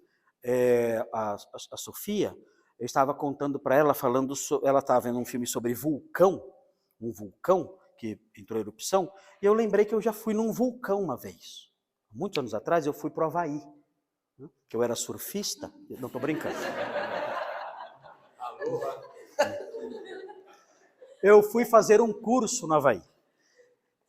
a Sofia, eu estava contando para ela, ela estava vendo um filme sobre vulcão, um vulcão que entrou em erupção, e eu lembrei que eu já fui num vulcão uma vez. Muitos anos atrás eu fui para o Havaí, que eu era surfista. Não estou brincando. Eu fui fazer um curso no Havaí.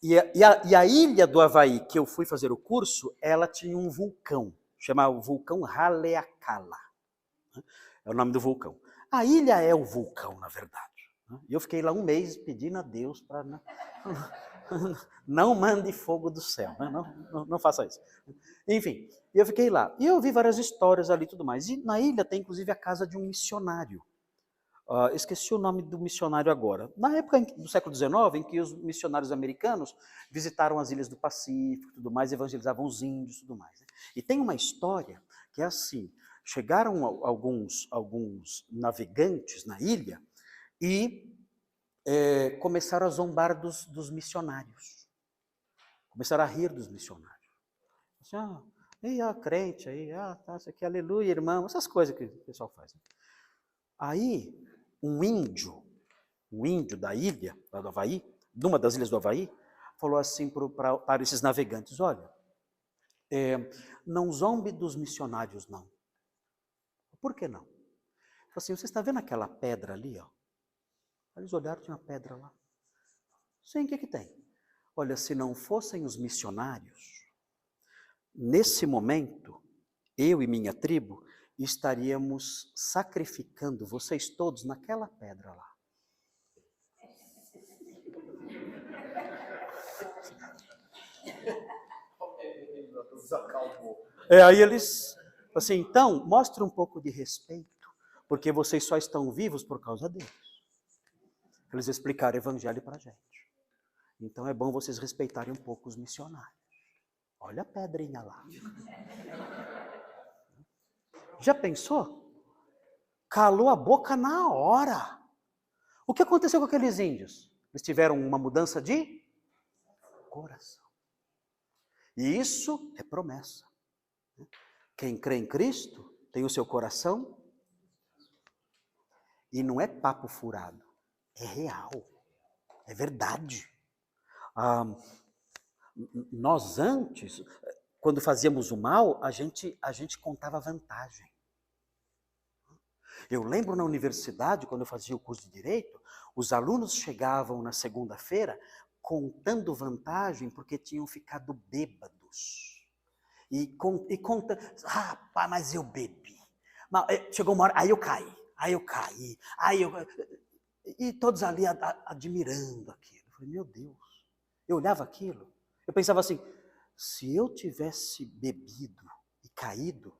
E a ilha do Havaí que eu fui fazer o curso, ela tinha um vulcão, chamado vulcão Haleakala. É o nome do vulcão. A ilha é o vulcão, na verdade. E eu fiquei lá um mês pedindo a Deus para não mande fogo do céu, né? Não faça isso. Enfim, eu fiquei lá. E eu vi várias histórias ali e tudo mais. E na ilha tem inclusive a casa de um missionário. Esqueci o nome do missionário agora. Na época do século XIX, em que os missionários americanos visitaram as ilhas do Pacífico, tudo mais, evangelizavam os índios, tudo mais. Né? E tem uma história que é assim: chegaram alguns navegantes na ilha e começaram a zombar dos missionários. Começaram a rir dos missionários. Assim, crente aí, tá, isso aqui, aleluia, irmão, essas coisas que o pessoal faz. Né? Aí, um índio da ilha, lá do Havaí, de uma das ilhas do Havaí, falou assim para esses navegantes: olha, não zombe dos missionários, não. Por que não? Falou assim: você está vendo aquela pedra ali, ó? Eles olharam, tinha uma pedra lá. Sim, o que tem? Olha, se não fossem os missionários, nesse momento, eu e minha tribo estaríamos sacrificando vocês todos naquela pedra lá. Aí eles, assim, então, mostre um pouco de respeito, porque vocês só estão vivos por causa deles. Eles explicaram o evangelho para a gente. Então é bom vocês respeitarem um pouco os missionários. Olha a pedrinha lá. Já pensou? Calou a boca na hora. O que aconteceu com aqueles índios? Eles tiveram uma mudança de coração. E isso é promessa. Quem crê em Cristo tem o seu coração. E não é papo furado. É real. É verdade. Nós antes, quando fazíamos o mal, a gente contava vantagem. Eu lembro na universidade, quando eu fazia o curso de Direito, os alunos chegavam na segunda-feira contando vantagem porque tinham ficado bêbados. E contando, rapaz, mas eu bebi. Chegou uma hora, aí eu caí, e todos ali admirando aquilo. Eu falei, meu Deus. Eu olhava aquilo, eu pensava assim, se eu tivesse bebido e caído,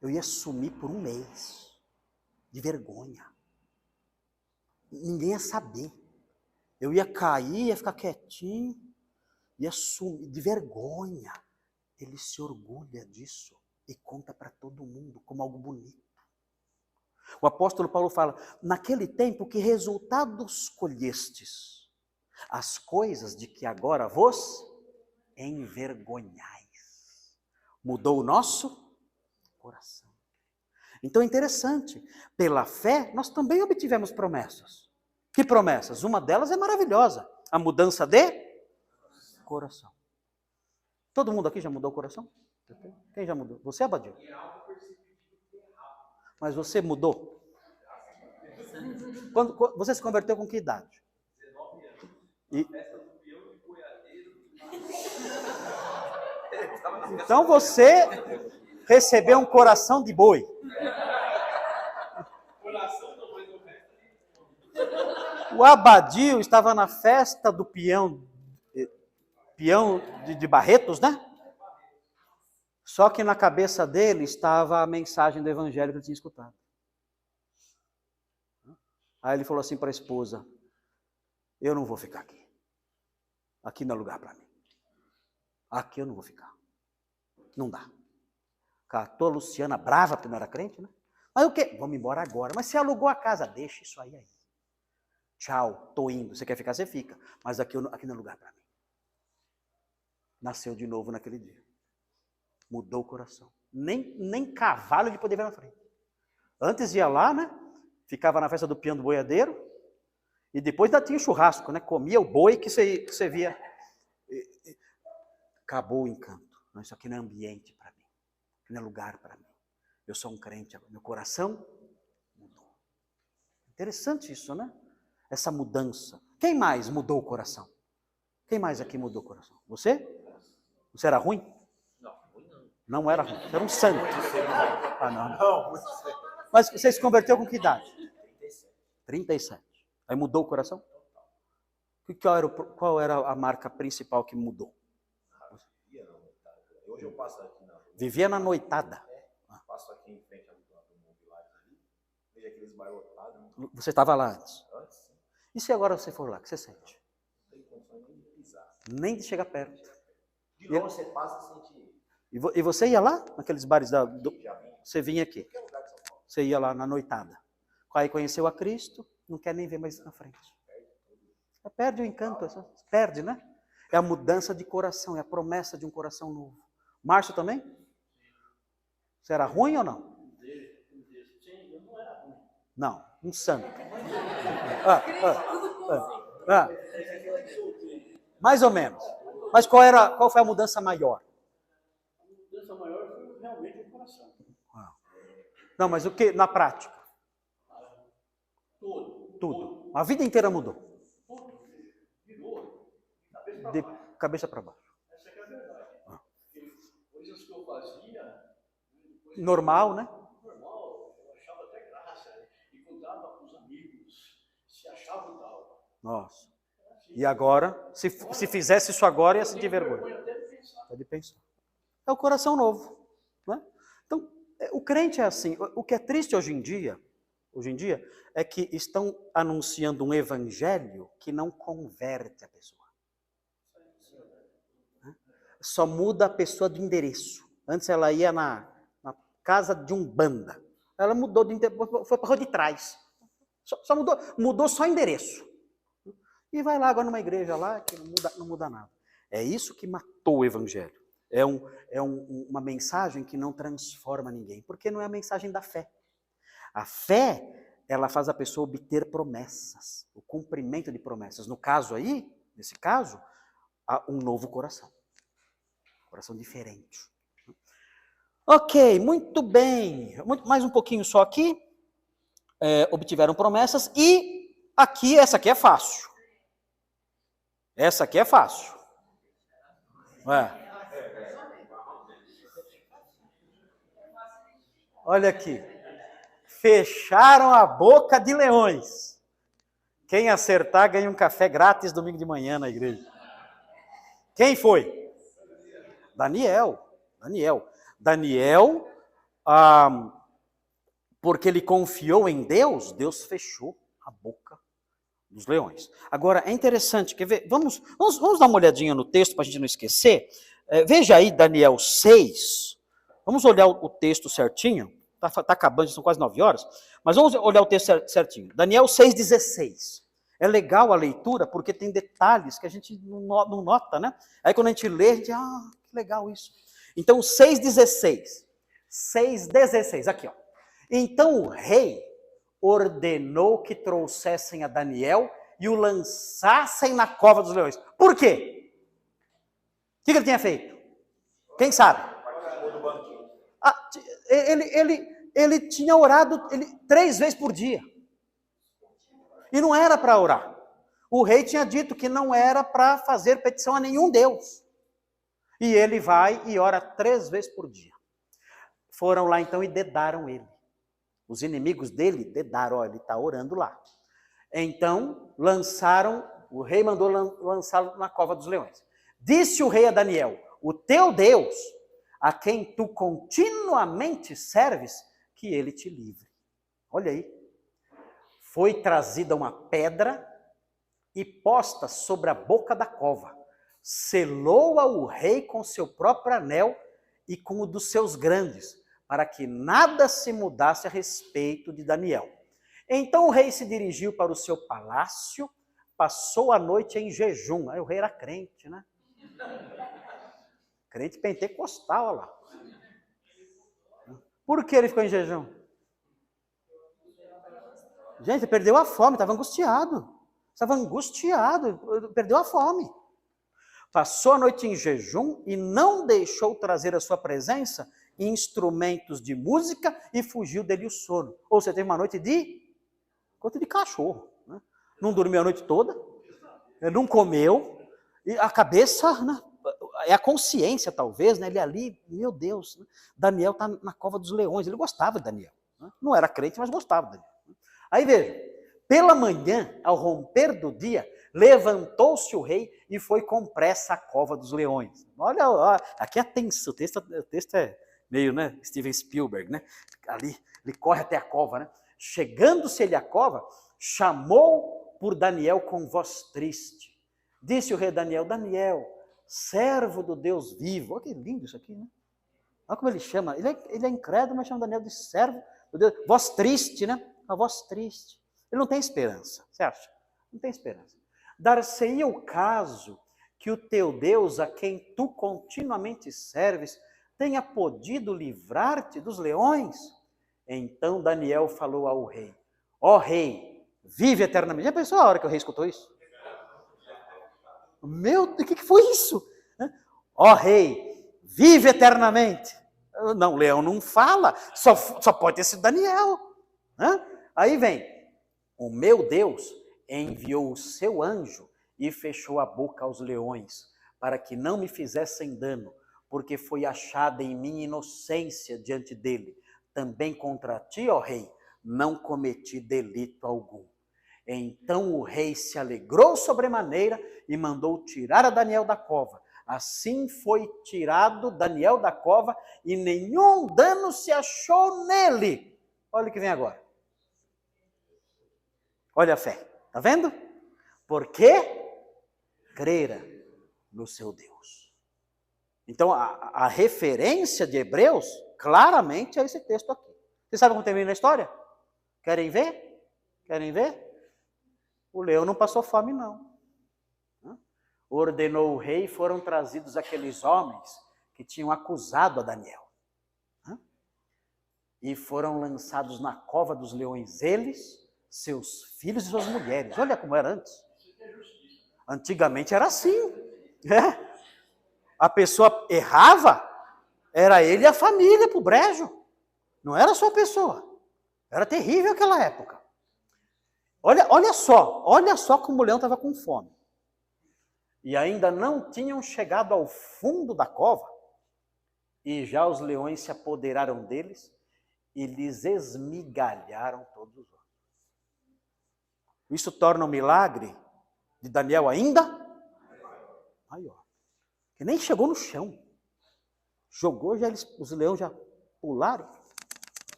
eu ia sumir por um mês, de vergonha. Ninguém ia saber. Eu ia cair, ia ficar quietinho, ia sumir, de vergonha. Ele se orgulha disso e conta para todo mundo como algo bonito. O apóstolo Paulo fala, naquele tempo que resultados colhestes, as coisas de que agora vos envergonhais. Mudou o nosso coração. Então é interessante, pela fé nós também obtivemos promessas. Que promessas? Uma delas é maravilhosa, a mudança de coração. Todo mundo aqui já mudou o coração? Quem já mudou? Você, Abadio? Mas você mudou? Quando você se converteu com que idade? 19 anos. Então você recebeu um coração de boi. O Abadio estava na festa do peão de Barretos, né? Só que na cabeça dele estava a mensagem do evangelho que ele tinha escutado. Aí ele falou assim para a esposa, eu não vou ficar aqui. Aqui não é lugar para mim. Aqui eu não vou ficar. Não dá. Catou a Luciana brava, porque não era crente, né? Mas o quê? Vamos embora agora. Mas você alugou a casa, deixa isso aí. Tchau, tô indo. Você quer ficar, você fica. Mas aqui não é lugar para mim. Nasceu de novo naquele dia. Mudou o coração. Nem cavalo ele podia ver na frente. Antes ia lá, né? Ficava na festa do peão do boiadeiro. E depois ainda tinha o churrasco, né? Comia o boi que você via. Acabou o encanto. Não, isso aqui não é ambiente para mim. Não é lugar para mim. Eu sou um crente, meu coração mudou. Interessante isso, né? Essa mudança. Quem mais mudou o coração? Quem mais aqui mudou o coração? Você? Você era ruim? Não, ruim não. Não era ruim. Você era um santo. Ah, não. Mas você se converteu com que idade? 37. Aí mudou o coração? Qual era a marca principal que mudou? Hoje eu passo aqui na rua. Vivia na noitada. Passo aqui em frente ao Vilares ali. Vejo aqueles bairros lotados. Você estava lá antes? Antes, sim. E se agora você for lá, o que você sente? Não tem condição nem de pisar. Nem de chegar perto. De longe você passa e sente. E você ia lá, naqueles bares Já vim. Você vinha aqui. Qualquer lugar de São Paulo. Você ia lá na noitada. Aí conheceu a Cristo, não quer nem ver mais na frente. Perde o encanto, perde, né? É a mudança de coração, é a promessa de um coração novo. Márcio também? Você era ruim ou não? Sim, eu não era ruim. Não, um santo. Mais ou menos. Mas qual foi a mudança maior? A mudança maior foi realmente o coração. Não, mas o que na prática? Tudo. A vida inteira mudou. Tudo. Virou. Cabeça para De baixo. cabeça para baixo. Essa é a verdade. Porque coisas que eu fazia... Normal, né? Normal, eu achava até graça. E contava com os amigos, se achava tal. Nossa. E agora, se fizesse isso agora, ia sentir vergonha. Até de pensar. É de pensar. É o coração novo. Né? Então, o crente é assim. O que é triste hoje em dia, é que estão anunciando um evangelho que não converte a pessoa. Só muda a pessoa de endereço. Antes ela ia na casa de Umbanda. Ela mudou de endereço, foi para a rua de trás. Só mudou só endereço. E vai lá agora numa igreja lá que não muda nada. É isso que matou o evangelho. É uma mensagem que não transforma ninguém, porque não é a mensagem da fé. A fé, ela faz a pessoa obter promessas, o cumprimento de promessas. Nesse caso, há um novo coração. Coração diferente. Ok, muito bem. Mais um pouquinho só aqui. Obtiveram promessas e essa aqui é fácil. Essa aqui é fácil. Olha aqui. Fecharam a boca de leões. Quem acertar ganha um café grátis domingo de manhã na igreja. Quem foi? Daniel, porque ele confiou em Deus, Deus fechou a boca dos leões. Agora, é interessante, quer ver? Vamos dar uma olhadinha no texto para a gente não esquecer. Veja aí Daniel 6. Vamos olhar o texto certinho. Está acabando, são quase 9 horas. Mas vamos olhar o texto certinho. Daniel 6,16. É legal a leitura porque tem detalhes que a gente não nota, né? Aí quando a gente lê, a gente, que legal isso. Então, 6,16. 6,16, aqui, ó. Então o rei ordenou que trouxessem a Daniel e o lançassem na cova dos leões. Por quê? O que ele tinha feito? Quem sabe? Ele tinha orado 3 vezes por dia. E não era para orar. O rei tinha dito que não era para fazer petição a nenhum Deus. E ele vai e ora 3 vezes por dia. Foram lá então e dedaram ele. Os inimigos dele dedaram, ele está orando lá. Então, o rei mandou lançá-lo na cova dos leões. Disse o rei a Daniel, o teu Deus, a quem tu continuamente serves, que ele te livre. Olha aí. Foi trazida uma pedra e posta sobre a boca da cova. Selou-a o rei com seu próprio anel e com o dos seus grandes, para que nada se mudasse a respeito de Daniel. Então o rei se dirigiu para o seu palácio, passou a noite em jejum. Aí o rei era crente, né? Crente pentecostal, olha lá. Por que ele ficou em jejum? Gente, ele perdeu a fome, estava angustiado. Estava angustiado, perdeu a fome. Passou a noite em jejum e não deixou trazer à sua presença instrumentos de música e fugiu dele o sono. Ou seja, teve uma noite de cachorro. Né? Não dormiu a noite toda, não comeu, e a cabeça, né? É a consciência talvez, né? Ele ali, meu Deus, né? Daniel está na cova dos leões, ele gostava de Daniel. Né? Não era crente, mas gostava de Daniel. Aí veja, pela manhã, ao romper do dia, levantou-se o rei e foi com pressa à cova dos leões. Olha, aqui é tenso, o texto é meio, né, Steven Spielberg, né? Ali, ele corre até a cova, né? Chegando-se ele à cova, chamou por Daniel com voz triste. Disse o rei Daniel, Daniel, servo do Deus vivo. Olha que lindo isso aqui, né? Olha como ele chama, ele é incrédulo, mas chama Daniel de servo do Deus. Voz triste, né? Uma voz triste. Ele não tem esperança, você acha? Não tem esperança. Dar-se-ia o caso que o teu Deus, a quem tu continuamente serves, tenha podido livrar-te dos leões? Então Daniel falou ao rei, ó rei, vive eternamente. Já pensou a hora que o rei escutou isso? Meu Deus, o que foi isso? Ó rei, vive eternamente. Não, leão não fala, só pode ter sido Daniel. Aí vem, o meu Deus enviou o seu anjo e fechou a boca aos leões, para que não me fizessem dano, porque foi achada em mim inocência diante dele. Também contra ti, ó rei, não cometi delito algum. Então o rei se alegrou sobremaneira e mandou tirar a Daniel da cova. Assim foi tirado Daniel da cova e nenhum dano se achou nele. Olha o que vem agora. Olha a fé, tá vendo? Porque crera no seu Deus. Então a referência de Hebreus claramente é esse texto aqui. Vocês sabem como termina a história? Querem ver? Querem ver? O leão não passou fome, não. Ordenou o rei, foram trazidos aqueles homens que tinham acusado a Daniel. E foram lançados na cova dos leões, eles, seus filhos e suas mulheres. Olha como era antes. Antigamente era assim. A pessoa errava, era ele e a família pro brejo. Não era só a pessoa. Era terrível aquela época. Olha só como o leão estava com fome. E ainda não tinham chegado ao fundo da cova, e já os leões se apoderaram deles e lhes esmigalharam todos os ossos. Isso torna o milagre de Daniel ainda maior. Que nem chegou no chão. Jogou, já os leões já pularam.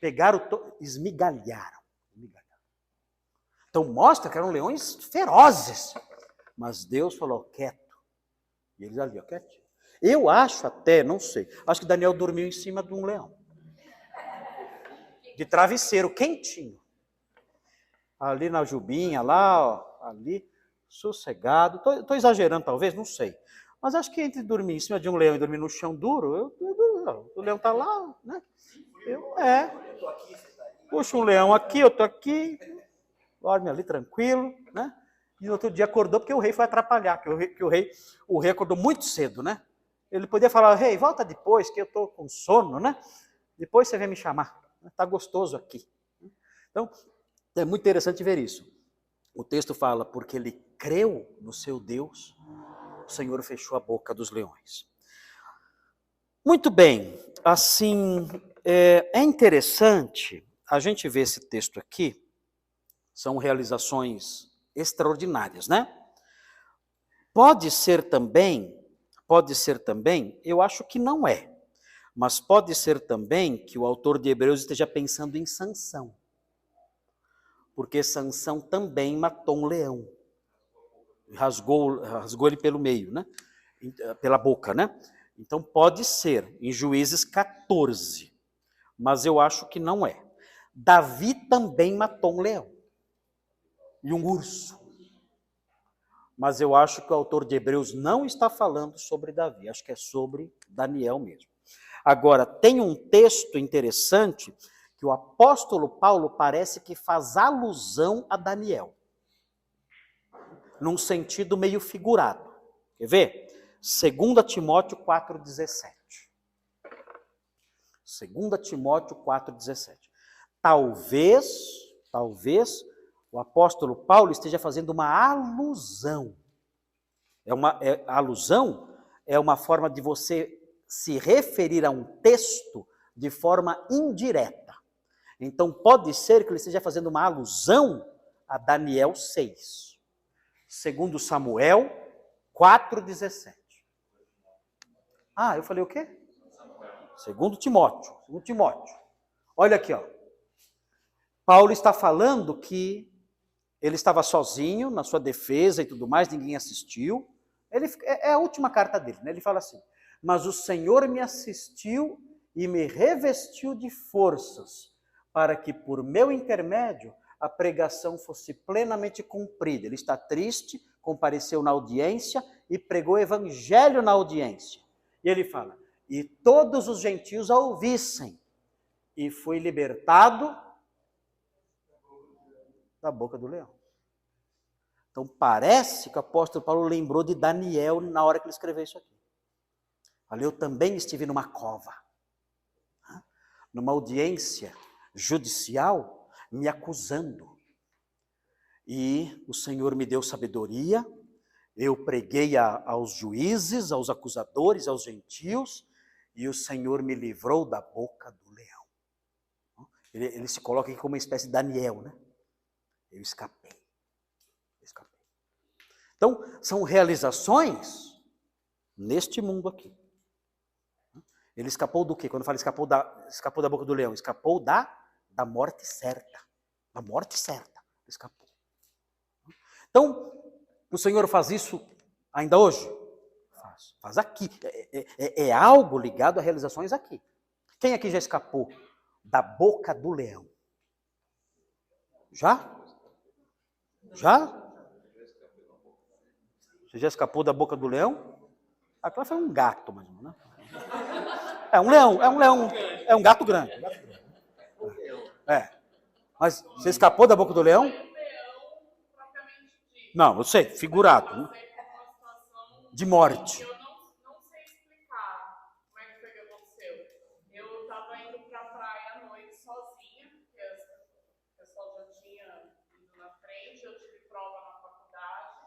Pegaram, esmigalharam. Então mostra que eram leões ferozes. Mas Deus falou, quieto. E eles ali, quietinho. Eu acho até, não sei, acho que Daniel dormiu em cima de um leão. De travesseiro, quentinho. Ali na jubinha, lá, ali, sossegado. Estou exagerando talvez, não sei. Mas acho que entre dormir em cima de um leão e dormir no chão duro, o leão está lá, né? Puxa um leão aqui, eu estou aqui, dorme ali tranquilo, né? E no outro dia acordou porque o rei foi atrapalhar, que o rei acordou muito cedo, né? Ele podia falar, rei, volta depois que eu estou com sono, né? Depois você vem me chamar, está gostoso aqui. Então, é muito interessante ver isso. O texto fala, porque ele creu no seu Deus, o Senhor fechou a boca dos leões. Muito bem, assim, é interessante a gente ver esse texto aqui, são realizações extraordinárias, né? Pode ser também, eu acho que não é, mas pode ser também que o autor de Hebreus esteja pensando em Sansão, porque Sansão também matou um leão, rasgou ele pelo meio, né? Pela boca, né? Então pode ser, em Juízes 14, mas eu acho que não é. Davi também matou um leão e um urso. Mas eu acho que o autor de Hebreus não está falando sobre Davi, acho que é sobre Daniel mesmo. Agora, tem um texto interessante que que o apóstolo Paulo parece que faz alusão a Daniel, num sentido meio figurado. Quer ver? 2 Timóteo 4,17. 2 Timóteo 4,17. Talvez o apóstolo Paulo esteja fazendo uma alusão. Alusão é uma forma de você se referir a um texto de forma indireta. Então pode ser que ele esteja fazendo uma alusão a Daniel 6. 2 Samuel 4,17. Eu falei o quê? 2 Timóteo. Olha aqui, ó. Paulo está falando que ele estava sozinho na sua defesa e tudo mais, ninguém assistiu. É a última carta dele, né? Ele fala assim: mas o Senhor me assistiu e me revestiu de forças, para que por meu intermédio a pregação fosse plenamente cumprida. Ele está triste, compareceu na audiência e pregou o evangelho na audiência. E ele fala: e todos os gentios a ouvissem, e foi libertado da boca do leão. Então parece que o apóstolo Paulo lembrou de Daniel na hora que ele escreveu isso aqui. Olha, eu também estive numa cova, numa audiência judicial, me acusando. E o Senhor me deu sabedoria, eu preguei aos juízes, aos acusadores, aos gentios, e o Senhor me livrou da boca do leão. Ele se coloca aqui como uma espécie de Daniel, né? Eu escapei. Então, são realizações neste mundo aqui. Ele escapou do quê? Quando fala escapou da boca do leão, escapou da morte certa. Da morte certa, escapou. Então, o Senhor faz isso ainda hoje? Faz aqui. É algo ligado a realizações aqui. Quem aqui já escapou da boca do leão? Já? Você já escapou da boca do leão? Aquela foi um gato, mais ou menos, né? É um leão, é um gato grande. Mas você escapou da boca do leão? Não, eu sei, figurado, né? De morte. Eu não sei explicar como é que foi que aconteceu. Eu estava indo para a praia à noite sozinha, porque o pessoal já tinha ido na frente, eu tive prova na faculdade,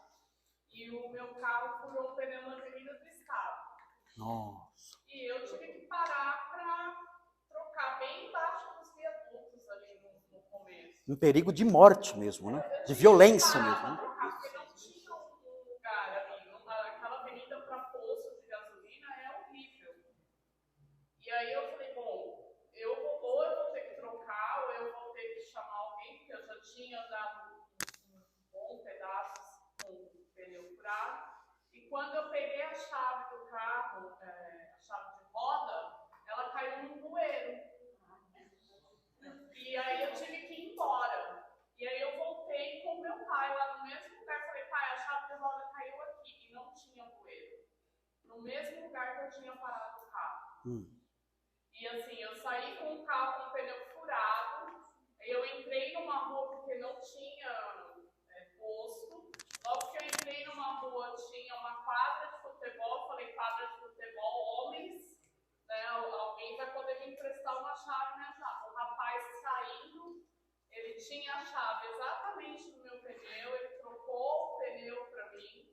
e o meu carro furou o pneu na Avenida do Estado. Nossa. E eu tive que parar para trocar bem embaixo dos viadutos ali no começo. Um perigo de morte mesmo, né? De violência mesmo, né? Porque não tinha um lugar ali. Aquela avenida para posto de gasolina é horrível. E aí eu falei, bom, ou eu vou ter que trocar, ou eu vou ter que chamar alguém, porque eu já tinha dado um bom pedaço com o pneu furado. E quando eu peguei a chave do carro, a chave de roda, ela caiu num bueiro. E aí eu tive que ir embora. E aí eu voltei com meu pai lá no mesmo lugar. Falei, pai, a chave de roda caiu aqui. E não tinha bueiro. No mesmo lugar que eu tinha parado o carro. E assim, eu saí com o carro com o pneu furado. Eu entrei numa rua porque não tinha posto. Logo que eu entrei numa rua, tinha uma quadra de futebol. Falei, quadra de futebol, homens, né? Alguém vai poder me emprestar uma chave, né? O rapaz saindo, ele tinha a chave exatamente no meu pneu, ele trocou o pneu para mim,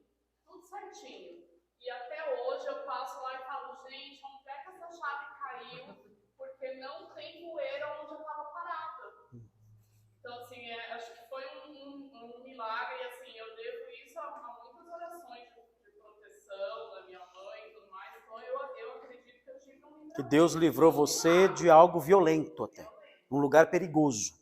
tudo certinho. E até hoje eu passo lá e falo, gente, onde é que essa chave caiu? Porque não tem bueiro onde eu estava parada. Então, assim, acho que foi um milagre, e assim, eu devo isso a muitas orações de proteção da minha mãe e tudo mais. Então, eu acredito que eu tive um livramento. Que Deus livrou você de algo violento até, um lugar perigoso.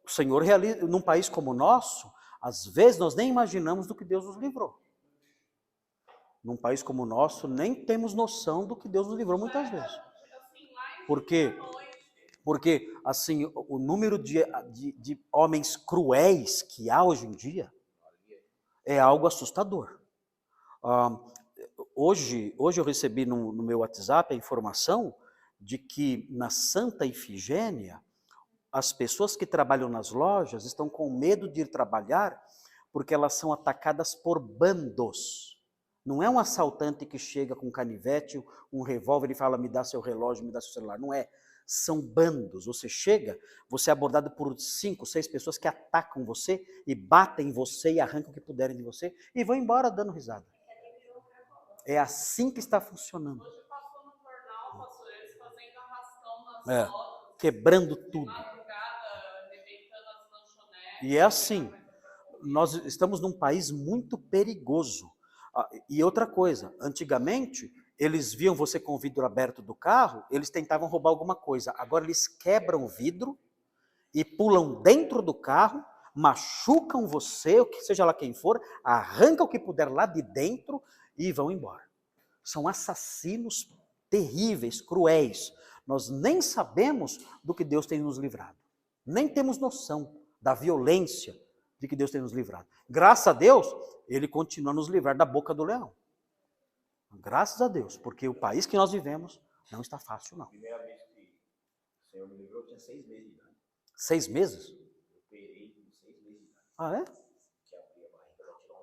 O Senhor realiza, num país como o nosso, às vezes nós nem imaginamos do que Deus nos livrou. Num país como o nosso, nem temos noção do que Deus nos livrou muitas vezes. Por quê? Porque, assim, o número de homens cruéis que há hoje em dia é algo assustador. Hoje eu recebi no meu WhatsApp a informação de que na Santa Ifigênia, as pessoas que trabalham nas lojas estão com medo de ir trabalhar porque elas são atacadas por bandos. Não é um assaltante que chega com um canivete, um revólver e fala, me dá seu relógio, me dá seu celular. Não é. São bandos. Você chega, você é abordado por 5, 6 pessoas que atacam você e batem em você e arrancam o que puderem de você e vão embora dando risada. É assim que está funcionando. Hoje passou no jornal, pastor, eles fazendo arrastão nas É, lojas, quebrando de tudo. madrugada, arrebentando as lanchonetes. E é assim, nós estamos num país muito perigoso. E outra coisa, antigamente, eles viam você com o vidro aberto do carro, eles tentavam roubar alguma coisa. Agora eles quebram o vidro e pulam dentro do carro, machucam você, o que seja lá quem for, arrancam o que puder lá de dentro e vão embora. São assassinos terríveis, cruéis. Nós nem sabemos do que Deus tem nos livrado. Nem temos noção da violência de que Deus tem nos livrado. Graças a Deus, Ele continua a nos livrar da boca do leão. Graças a Deus, porque o país que nós vivemos não está fácil, não. A primeira vez que o Senhor me livrou, eu tinha 6 meses de idade. 6 meses? Eu operei com 6 meses de idade. Ah, é? Que abri a barriga para tirar um filho.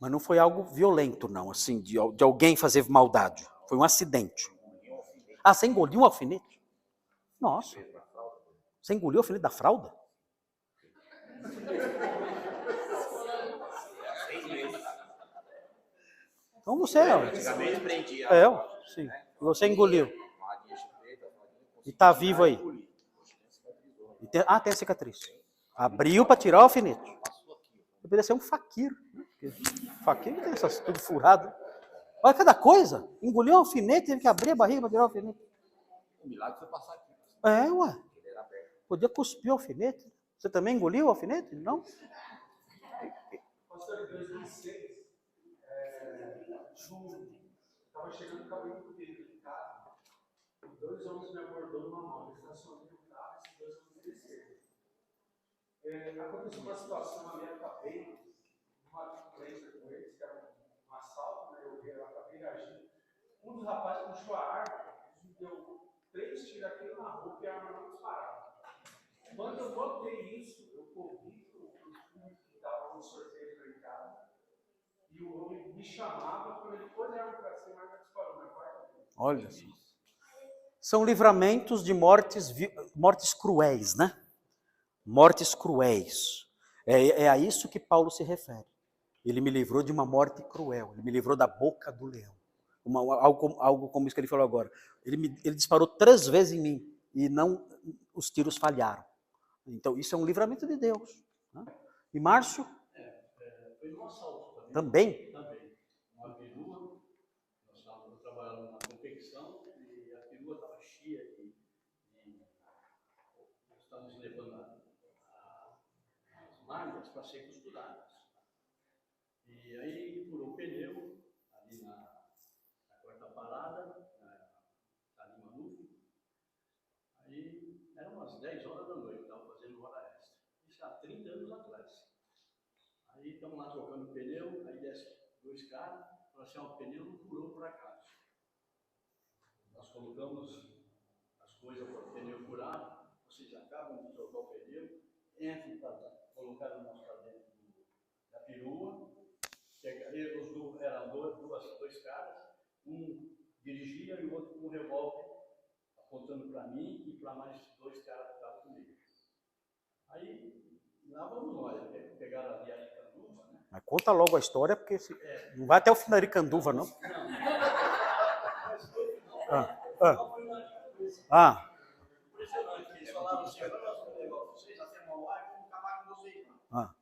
Mas não foi algo violento, não, assim, de alguém fazer maldade. Foi um acidente. Engoli um alfinete. Ah, você engoliu um alfinete? Nossa, Preso na fralda. você engoliu o alfinete da fralda? 6 meses. Então você é. Antigamente prendia. Sim. E você engoliu. Fadinha chupeta, fadinha. E tá vivo aí. Engoli. Hoje tem cicatrizou. Tem a cicatriz. Abriu para tirar o alfinete. Passou aqui. Eu poderia ser um faquiro. Né? Porque faquiro tem essas tudo furado. Olha cada coisa. Engoliu o alfinete, teve que abrir a barriga para tirar o alfinete. O milagre foi passar aqui. É, ué. Ele era aberto. Podia cuspir o alfinete. Você também engoliu o alfinete? Não? Pastor, em 2006, junho, estava chegando o caminho do Pedro de casa, e 2 homens me abordou numa mão, eu estacionei o carro, esses 2 homens desceram. Aconteceu uma situação ali, eu acabei numa violência com eles, que era um assalto, né? Eu acabei reagindo. Um dos rapazes puxou a arma, me deu 3 tiros na roupa e a arma não disparava. Quando eu notei isso, eu corri para o público que estava no sorteio lá em casa, e o homem me chamava, quando ele pôs a arma para cima, a arma disparou na quarta. Olha só. São livramentos de mortes cruéis, né? Mortes cruéis. É a isso que Paulo se refere. Ele me livrou de uma morte cruel. Ele me livrou da boca do leão. Algo como isso que ele falou agora. Ele disparou 3 vezes em mim e não os tiros falharam. Então isso é um livramento de Deus. Né? E Márcio? Foi um assalto Também? Também. Uma perua, nós estávamos trabalhando na confecção e a perua estava cheia de nós estávamos levando as malhas para ser costuradas. E aí furou o pneu ali na quarta parada, na Lima Lupe. Aí eram umas 10 horas da noite, estava fazendo hora extra. Isso há 30 anos atrás. Aí estamos lá trocando o pneu, aí desce 2 caras, falam assim, o pneu não furou por acaso. Nós colocamos as coisas para o pneu furar, vocês acabam de trocar o pneu, entram para colocar o nosso para dentro da perua, eram 2 caras, um dirigia e o outro com um revólver apontando para mim e para mais 2 caras que estavam comigo. Aí, lá vamos nós, pegaram ali a Aricanduva, né? Mas conta logo a história, porque não vai até o fim da Aricanduva, não. Impressionante, eles falaram assim, agora nós vamos levar vocês até Mauá e vamos acabar com vocês lá.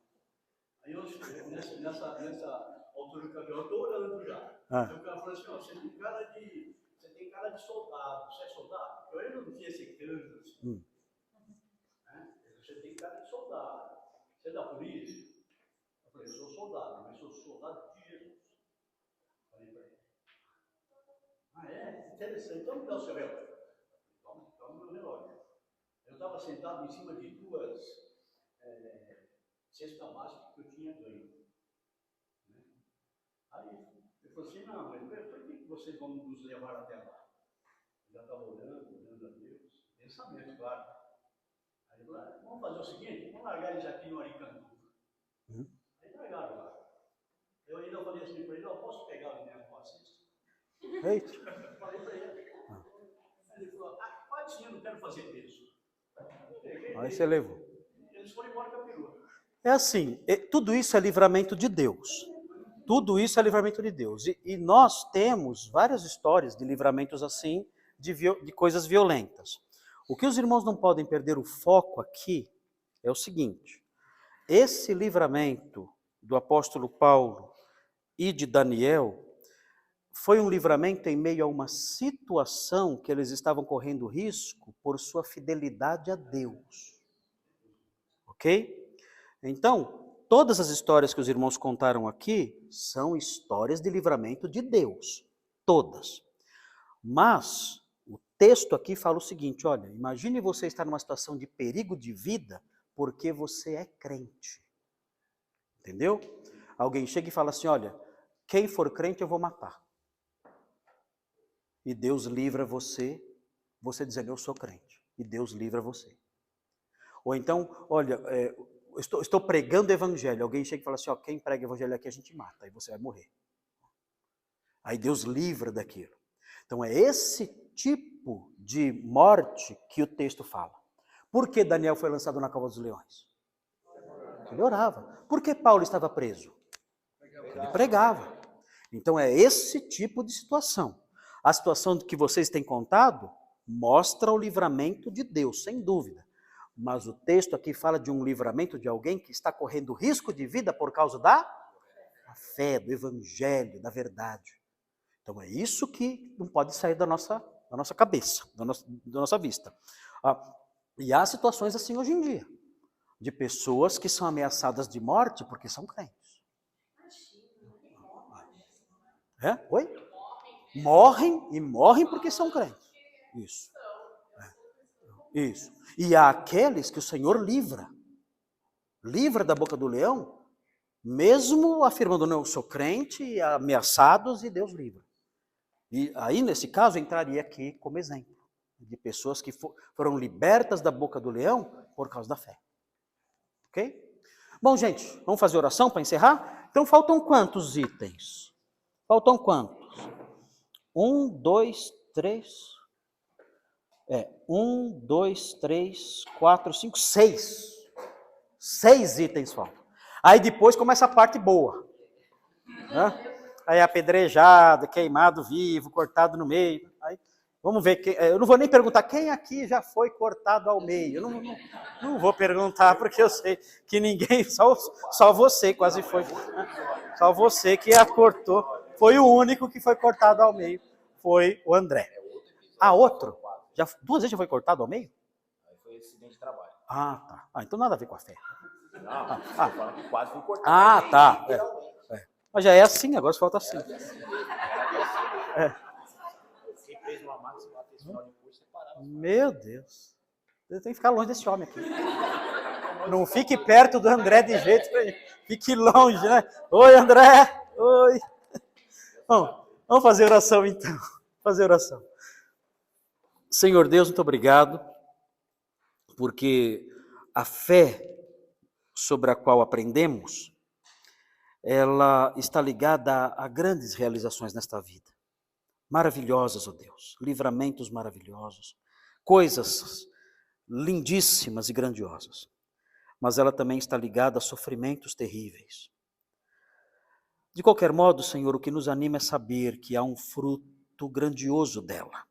Aí eu, nessa altura do caminhão, eu estou orando já. Aí o cara falou assim, você tem cara de soldado, você é soldado? Eu não tinha esse canto assim. Você tem cara de soldado. Você é da polícia? Eu falei, eu sou soldado, mas sou soldado de Jesus. Falei para ele. Ah, é? Interessante. Então me dá o seu relógio. Toma o meu relógio. Eu estava sentado em cima de 2 cestas básicas que eu tinha ganho. Né? Aí ele falou assim, não, mas por que vocês vão nos levar até lá? já estava orando a Deus, pensamento, claro. Aí ele falou, vamos fazer o seguinte, vamos largar eles aqui no Aricanduva. Aí largaram lá. Eu ainda falei assim para ele, eu posso pegar o dinheiro com vocês? Eita. Falei para ele. Aí ele falou, pode sim, eu não quero fazer peso. Aí você levou. Eles foram embora com a perua. É assim, tudo isso é livramento de Deus. Tudo isso é livramento de Deus. E nós temos várias histórias de livramentos assim, de coisas violentas. O que os irmãos não podem perder o foco aqui é o seguinte: esse livramento do apóstolo Paulo e de Daniel foi um livramento em meio a uma situação que eles estavam correndo risco por sua fidelidade a Deus. Ok? Então, todas as histórias que os irmãos contaram aqui são histórias de livramento de Deus. Todas. Mas o texto aqui fala o seguinte, olha, imagine você estar numa situação de perigo de vida porque você é crente. Entendeu? Alguém chega e fala assim, olha, quem for crente eu vou matar. E Deus livra você, você dizendo, eu sou crente. E Deus livra você. Ou então, olha, estou pregando o evangelho. Alguém chega e fala assim, ó, quem prega o evangelho aqui a gente mata, aí você vai morrer. Aí Deus livra daquilo. Então é esse tipo de morte que o texto fala. Por que Daniel foi lançado na cova dos leões? Ele orava. Por que Paulo estava preso? Ele pregava. Então é esse tipo de situação. A situação que vocês têm contado mostra o livramento de Deus, sem dúvida. Mas o texto aqui fala de um livramento de alguém que está correndo risco de vida por causa da fé, do evangelho, da verdade. Então é isso que não pode sair da nossa cabeça, da nossa vista. E há situações assim hoje em dia, de pessoas que são ameaçadas de morte porque são crentes. Oi? Morrem porque são crentes. Isso. Isso. E há aqueles que o Senhor livra da boca do leão, mesmo afirmando, não, eu sou crente, ameaçados, e Deus livra. E aí, nesse caso, entraria aqui como exemplo de pessoas que foram libertas da boca do leão por causa da fé. Ok? Bom, gente, vamos fazer oração para encerrar? Então, faltam quantos itens? Faltam quantos? 1, 2, 3... 1, 2, 3, 4, 5, 6. 6 itens faltam. Aí depois começa a parte boa. Né? Aí apedrejado, queimado vivo, cortado no meio. Aí, vamos ver. Eu não vou nem perguntar quem aqui já foi cortado ao meio. Eu não vou perguntar, porque eu sei que ninguém, só você quase foi. Né? Só você que a cortou. Foi o único que foi cortado ao meio. Foi o André. Outro? 2 vezes já foi cortado ao meio? Aí foi acidente de trabalho. Tá. Então nada a ver com a fé. Não, falando que quase foi cortado. Tá. Mas já é assim, agora só falta assim. Quem fez uma máquina, se bater esse final de curso, separava. Meu Deus. Eu tenho que ficar longe desse homem aqui. Não fique perto do André de jeito nenhum. Fique longe, né? Oi, André. Oi. Bom, vamos fazer oração então. Fazer oração. Senhor Deus, muito obrigado, porque a fé sobre a qual aprendemos, ela está ligada a grandes realizações nesta vida. Maravilhosas, ó Deus, livramentos maravilhosos, coisas lindíssimas e grandiosas. Mas ela também está ligada a sofrimentos terríveis. De qualquer modo, Senhor, o que nos anima é saber que há um fruto grandioso dela.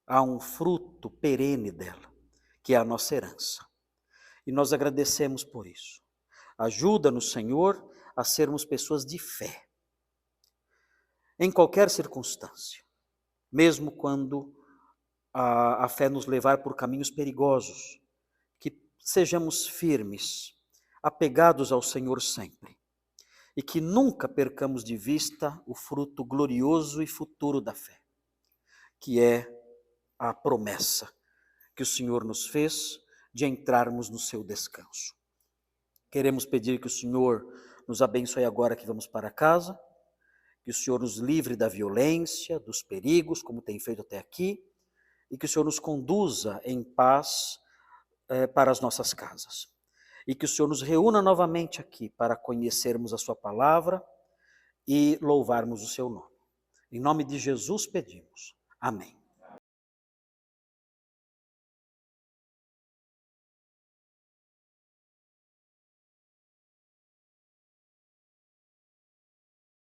Há um fruto perene dela, que é a nossa herança. E nós agradecemos por isso. Ajuda-nos, Senhor, a sermos pessoas de fé. Em qualquer circunstância. Mesmo quando a fé nos levar por caminhos perigosos. Que sejamos firmes, apegados ao Senhor sempre. E que nunca percamos de vista o fruto glorioso e futuro da fé. Que é a promessa que o Senhor nos fez de entrarmos no seu descanso. Queremos pedir que o Senhor nos abençoe agora que vamos para casa, que o Senhor nos livre da violência, dos perigos, como tem feito até aqui, e que o Senhor nos conduza em paz para as nossas casas. E que o Senhor nos reúna novamente aqui para conhecermos a sua palavra e louvarmos o seu nome. Em nome de Jesus pedimos. Amém.